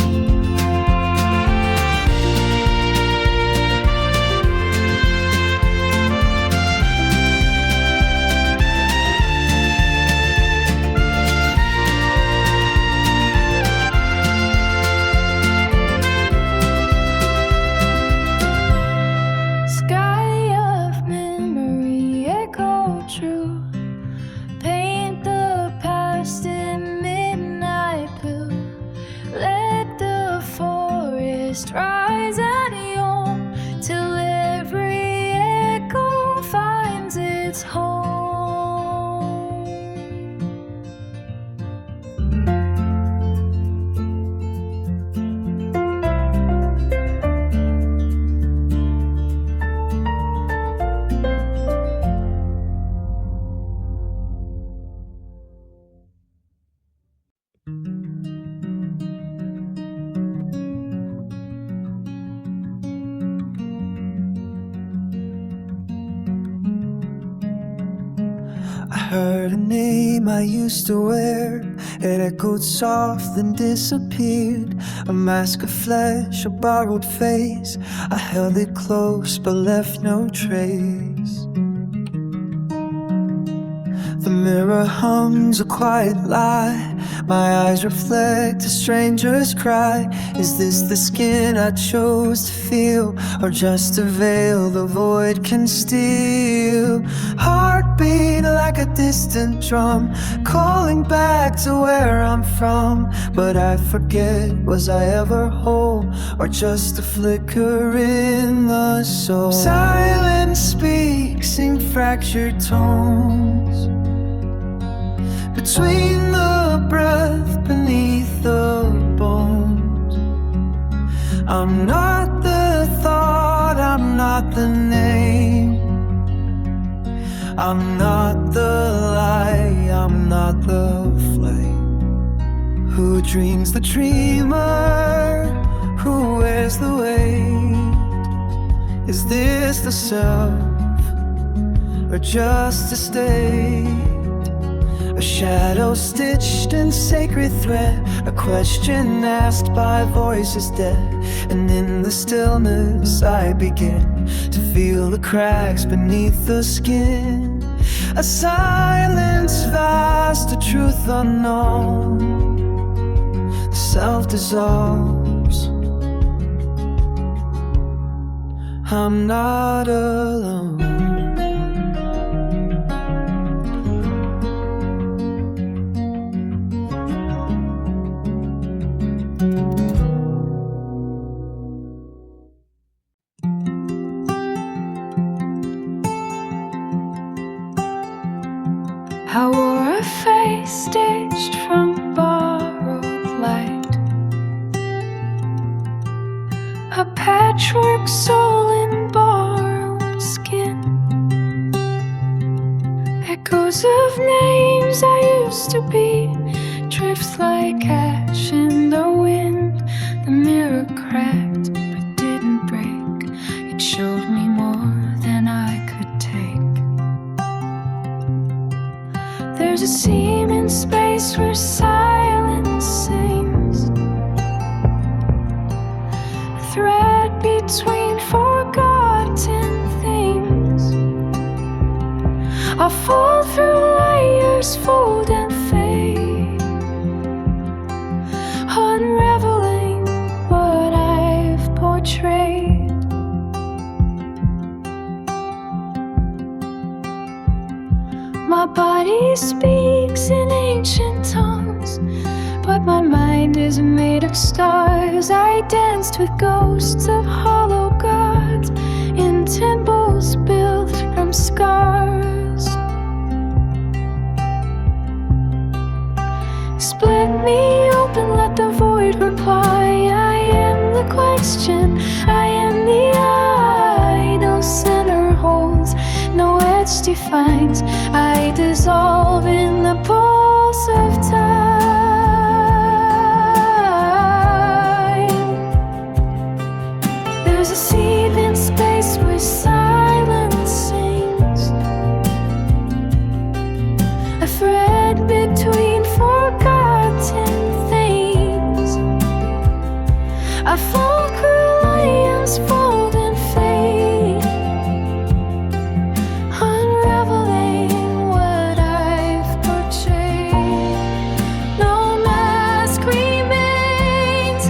Sky of memory, echo true. Paint the past in midnight blue. Let the forest rise and yawn till every echo finds its home. I heard a name I used to wear. It echoed soft then disappeared. A mask of flesh, a borrowed face. I held it close but left no trace. The mirror hums a quiet lie. My eyes reflect a stranger's cry. Is this the skin I chose to feel, or just a veil the void can steal? Heartbeat like a distant drum, calling back to where I'm from. But I forget, was I ever whole, or just a flicker in the soul? Silence speaks in fractured tones, between the breath beneath the bones. I'm not the thought, I'm not the name. I'm not the lie, I'm not the flame. Who dreams the dreamer? Who wears the weight? Is this the self, or just a state? A shadow stitched in sacred thread, a question asked by voices dead. And in the stillness I begin to feel the cracks beneath the skin. A silence vast, a truth unknown. The self dissolves. I'm not alone. dark soul in borrowed skin. Echoes of names I used to be drifts like ash in the wind. The mirror cracked but didn't break. It showed me more than I could take. There's a seam in space where silence sings, a thread between forgotten things. I fall through layers, fold and fade, unraveling what I've portrayed. My body speaks in ancient tongues, but my mind is made of stars. I danced with ghosts of hollow gods in temples built from scars. Split me open, let the void reply. I am the question, I am the I. No center holds, no edge defines. I dissolve in the pulse of time. There's a seed in space where silence sings, a thread between forgotten things. I fall through lions, fold and fade, unraveling what I've portrayed. No mask remains,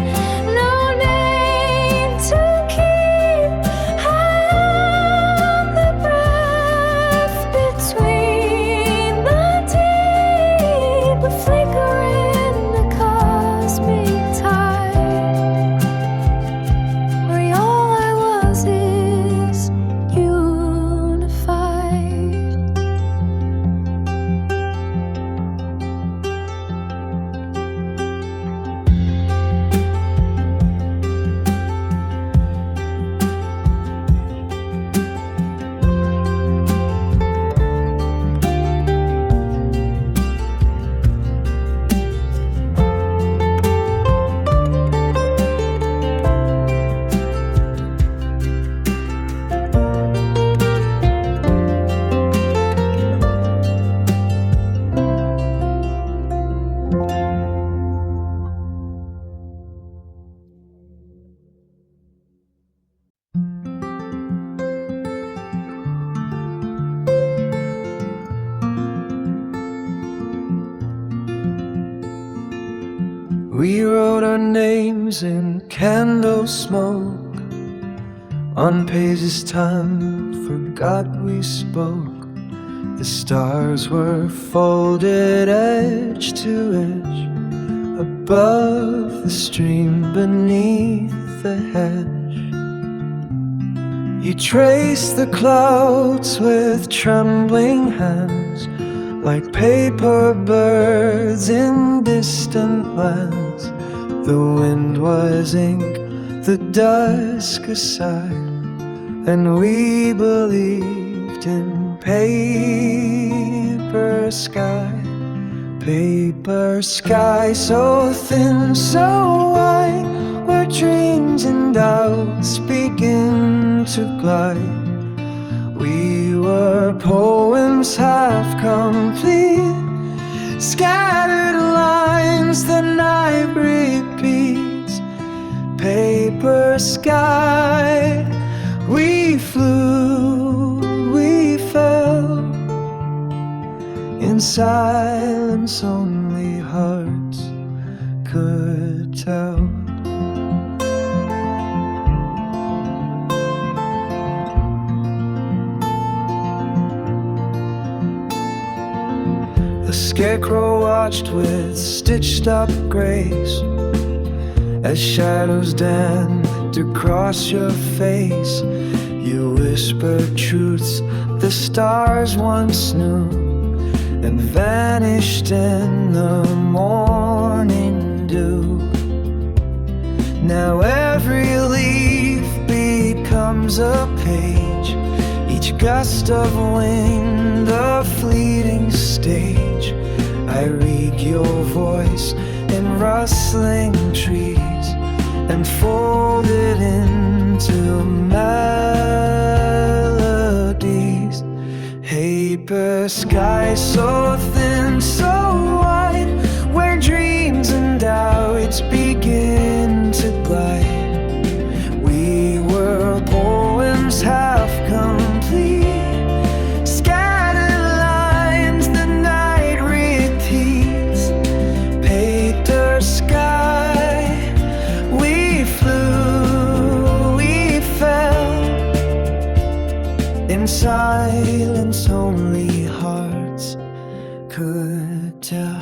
no name to keep. I am the breath between the deep, a flicker in the cosmic tide, where all I was is unified. We wrote our names in candle smoke on pages time forgot we spoke. The stars were folded edge to edge above the stream beneath the hedge. You traced the clouds with trembling hands, like paper birds in distant lands. The wind was ink, the dusk a sigh, and we believed in paper sky. Paper sky so thin, so wide, where dreams and doubts begin to glide. We were poems half complete, scattered lines the night repeats. Paper sky, we flew, we fell in silence, only hearts could tell. The scarecrow watched with stitched up grace as shadows danced across your face. You whispered truths the stars once knew and vanished in the morning dew. Now every leaf becomes becomes a page, each gust of wind a fleeting stage. I read your voice in rustling trees and fold it into melodies. Paper sky so thin, so wide, where dreams and doubts begin to glide. We were poems half complete, scattered lines the night repeats. Paper sky, we flew, we fell in silence, only hearts could tell.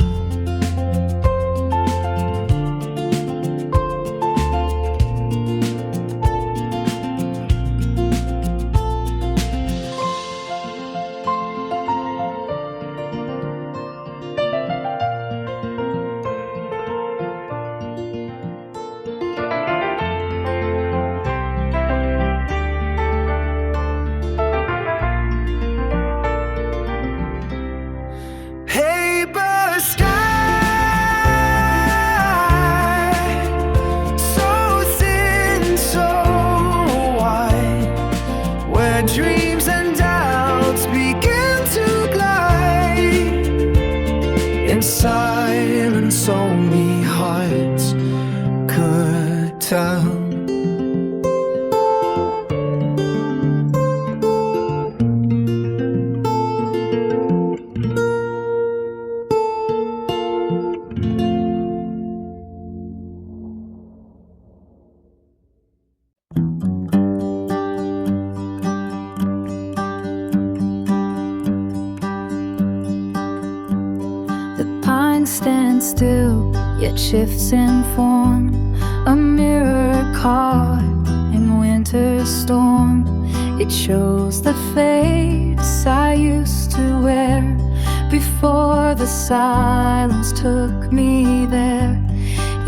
Paper sky, so thin, so wide, where dreams and doubts begin to glide. In silence, only hearts could tell. The pine stands still, yet shifts in form, a mirror caught in winter storm. It shows the face I used to wear before the silence took me there.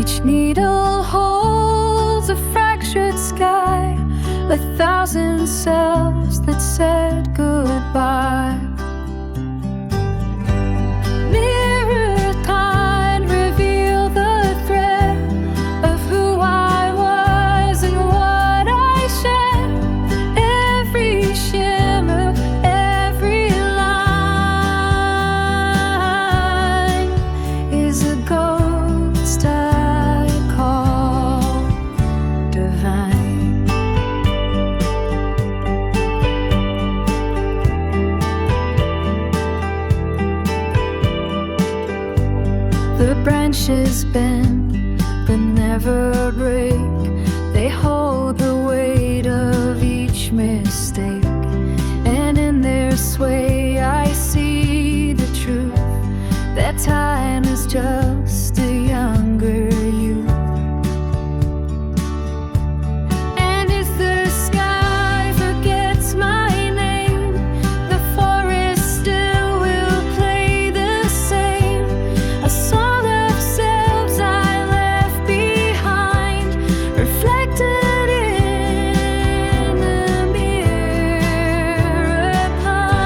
Each needle holds a fractured sky, 1,000 selves that said goodbye. Mirrored pine reveal the thread of who I was and what I shed. Every shimmer, every line is a ghost I call divine. The branches bend but never break. They hold the weight of each mistake, and in their sway I see the truth that time is just a younger youth. And as the sky forgets my name, the forest still will play the same. A song of selves I left behind, reflected in a mirror pine.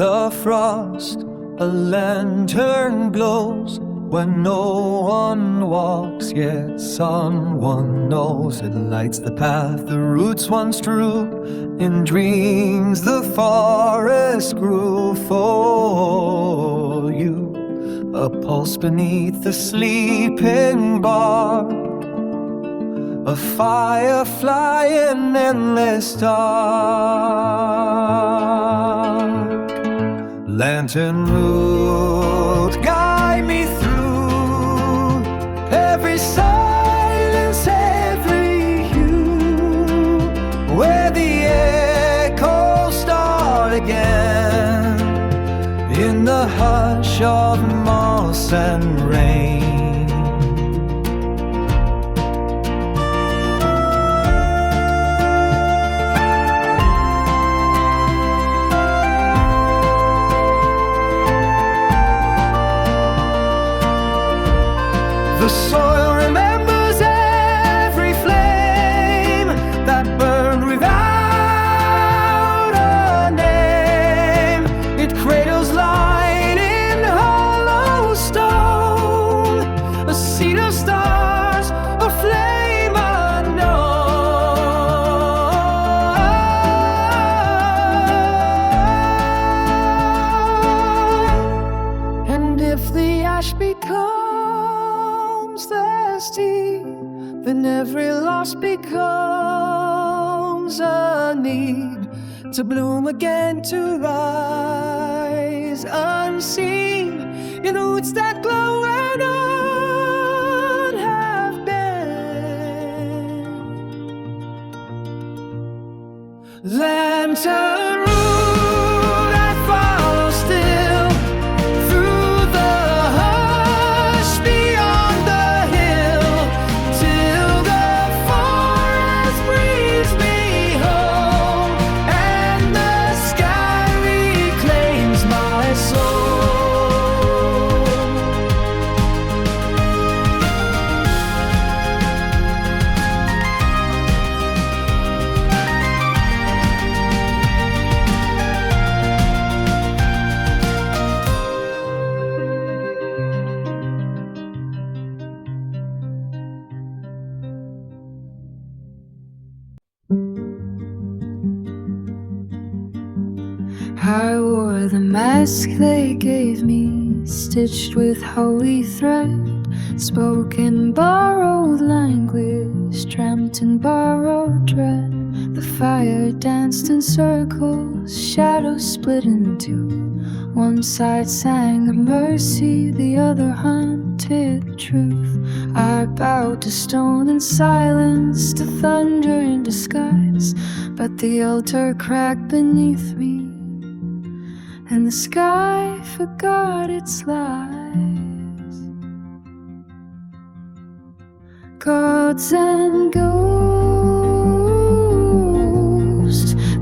the frost, a lantern glows when no one walks, yet someone knows. It lights the path the roots once drew. In dreams the forest grew for you, a pulse beneath the sleeping bark, a firefly in endless dark. Lantern root, guide me through every silence, every hue, where the echoes start again, in the hush of moss and rain. The soil remembers every flame that burned without a name. It cradles light in hollow stone, a seed of stars, a flame unknown. And if the ash becomes thirsty, then every loss becomes a need to bloom again, to rise unseen in the woods that glow where none have been. Lantern root, I follow still through the hush beyond the hill, till the forest breathes me home and the sky reclaims my soul. I wore the mask they gave me, stitched with holy thread, spoke in borrowed language, dreamt in borrowed dread. The fire danced in circles, shadows split in two. One side sang of mercy, the other hunted truth. I bowed to stone in silence, to thunder in disguise, but the altar cracked beneath me, and the sky forgot its lies. Gods and ghosts,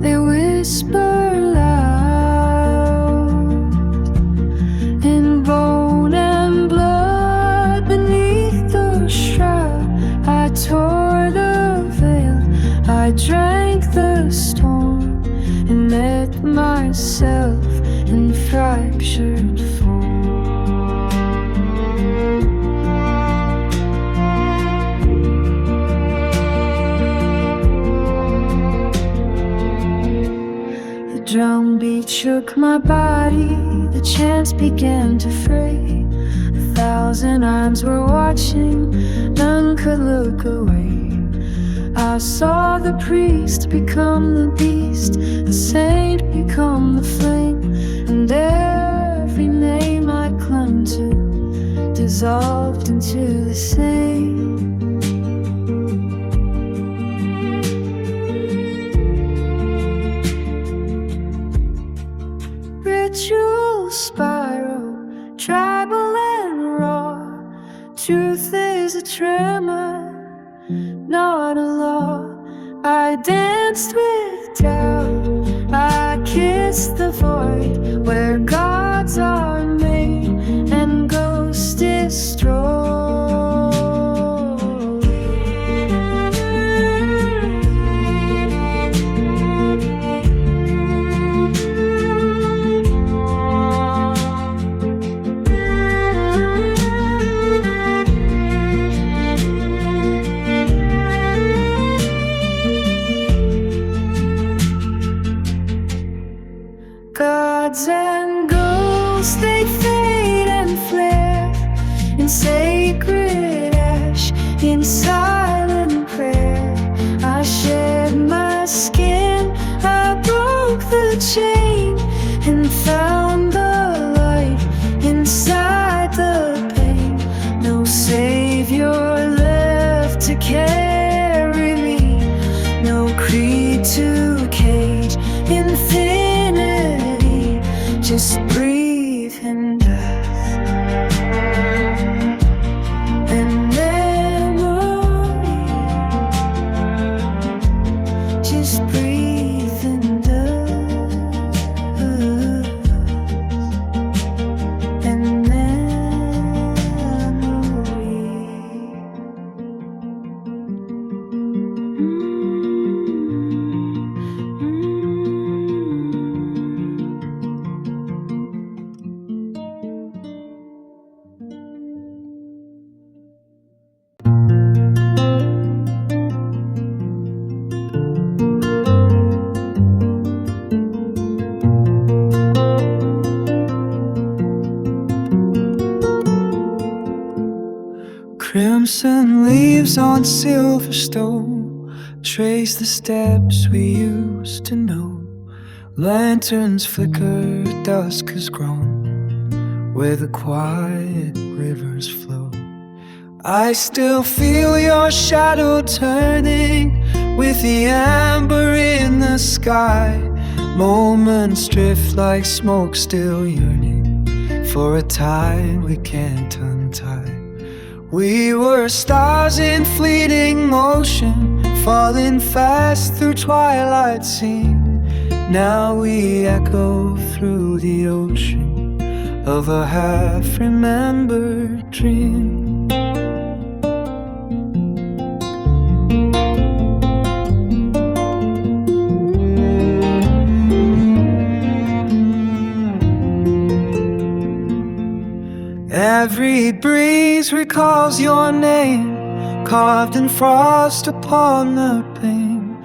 they whisper loud, in bone and blood beneath the shroud. I tore the veil, I drank the storm, and met myself in fractured form. The drumbeat shook my body, the chants began to fray. 1,000 eyes were watching, none could look away. I saw the priest become the beast, the saint become the flame, and every name I clung to dissolved into the same. Ritual spiral, tribal and raw. Truth is a tremor, not a law. I danced with doubt, I kissed the void where gods are made and ghosts destroyed. leaves on Silverstone trace the steps we used to know. Lanterns flicker, dusk has grown where the quiet rivers flow. I still feel your shadow turning with the amber in the sky. Moments drift like smoke, still yearning for a tide we can't untie. We were stars in fleeting motion, falling fast through twilight scene. Now we echo through the ocean of a half-remembered dream. Every breeze recalls your name, carved in frost upon the pane.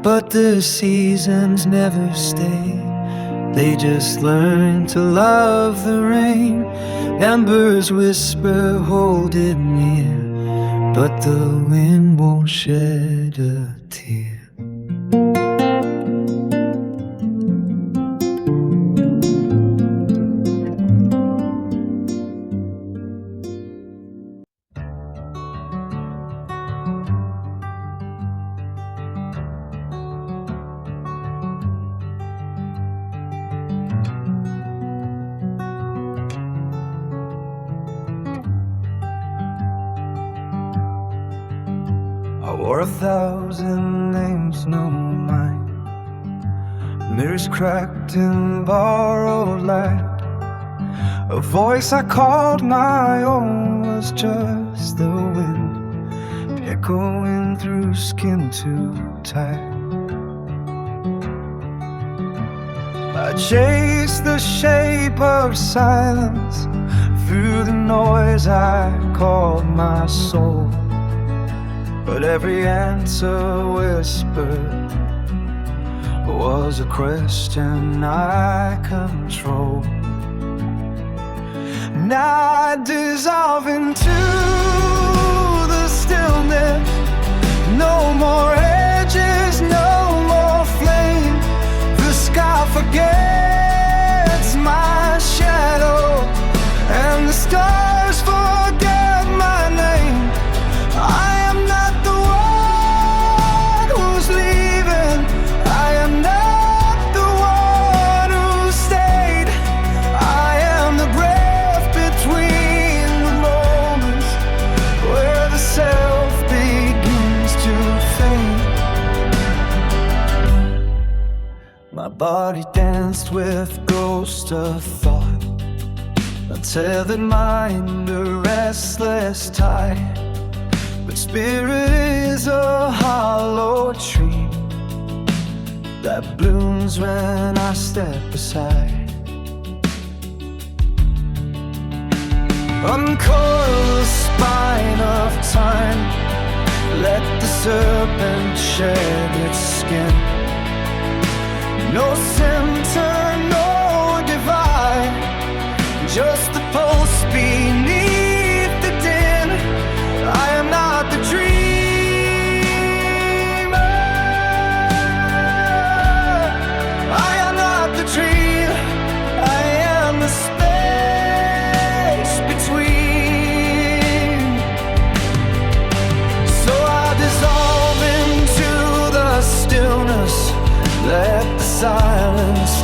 But the seasons never stay, they just learn to love the rain. Embers whisper, hold it near, but the wind won't shed a tear. I wore 1,000 names, no mine. Mirrors cracked in borrowed light. A voice I called my own was just the wind, echoing through skin too tight. I chased the shape of silence through the noise I called my soul. But every answer whispered was a question I control. Now I dissolve into the stillness. No more edges, no more flame. The sky forgets my shadow, and the stars forget my name. I am not the one who's leaving. I am not the one who stayed. I am the breath between the moments where the self begins to fade. My body danced with ghosts of thought, a tethered mind, a restless tide. But spirit is a hollow tree that blooms when I step aside. Uncoil the spine of time, let the serpent shed its skin. No center, no divide, just the pulse beneath the din. I am not the dreamer, I am not the dream, I am the space between. So I dissolve into the stillness, let the silence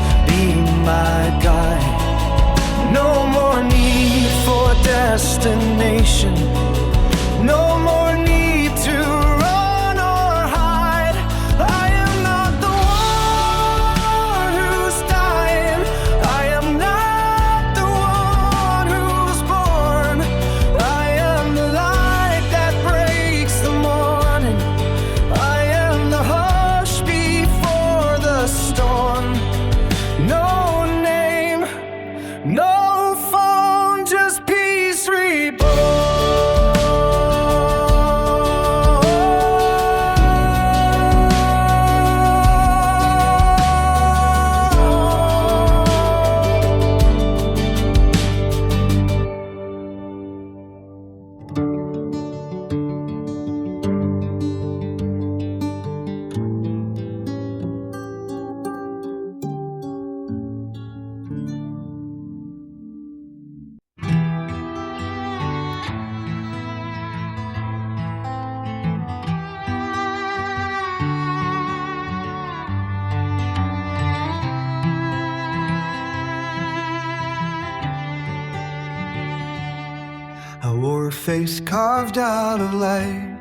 face carved out of light,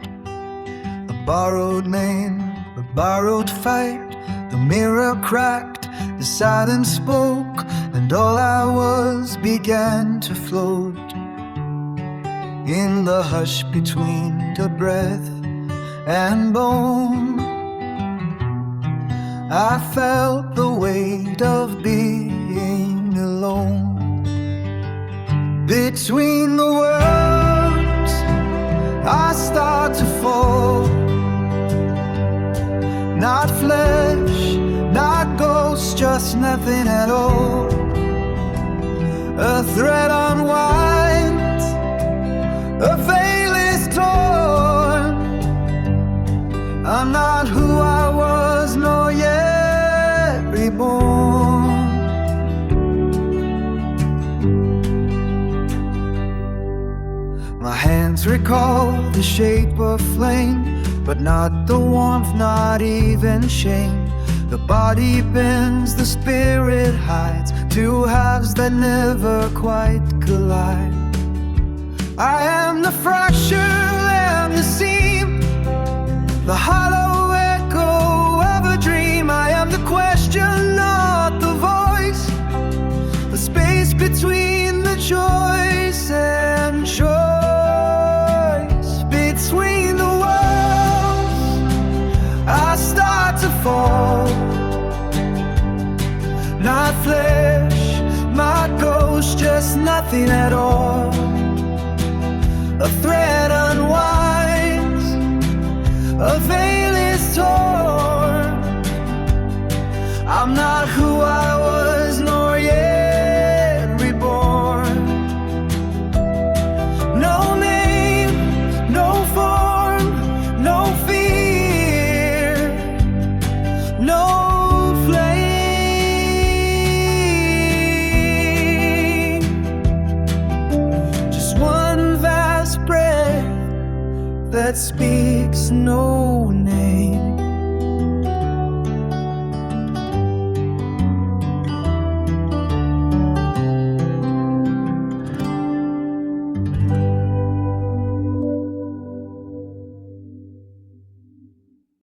a borrowed name, a borrowed fight. The mirror cracked, the silence spoke, and all I was began to float. In the hush between the breath and bone, I felt the weight of being alone. Between the worlds, I start to fall. Not flesh, not ghost, just nothing at all. A thread unwinds, a veil is torn. I'm not who I was, nor yet reborn. My hands recall the shape of flame, but not the warmth, not even shame. The body bends, the spirit hides, two halves that never quite collide. I am the fracture and the seam, the hollow echo of a dream. I am the question, not the voice, the space between the choice and choice. Between the worlds, I start to fall. Not flesh, not ghost, just nothing at all. A thread unwinds, a veil is torn. I'm not who I was, nor yet reborn. No name, no form, no fear, no flame. Just one vast breath that speaks no name.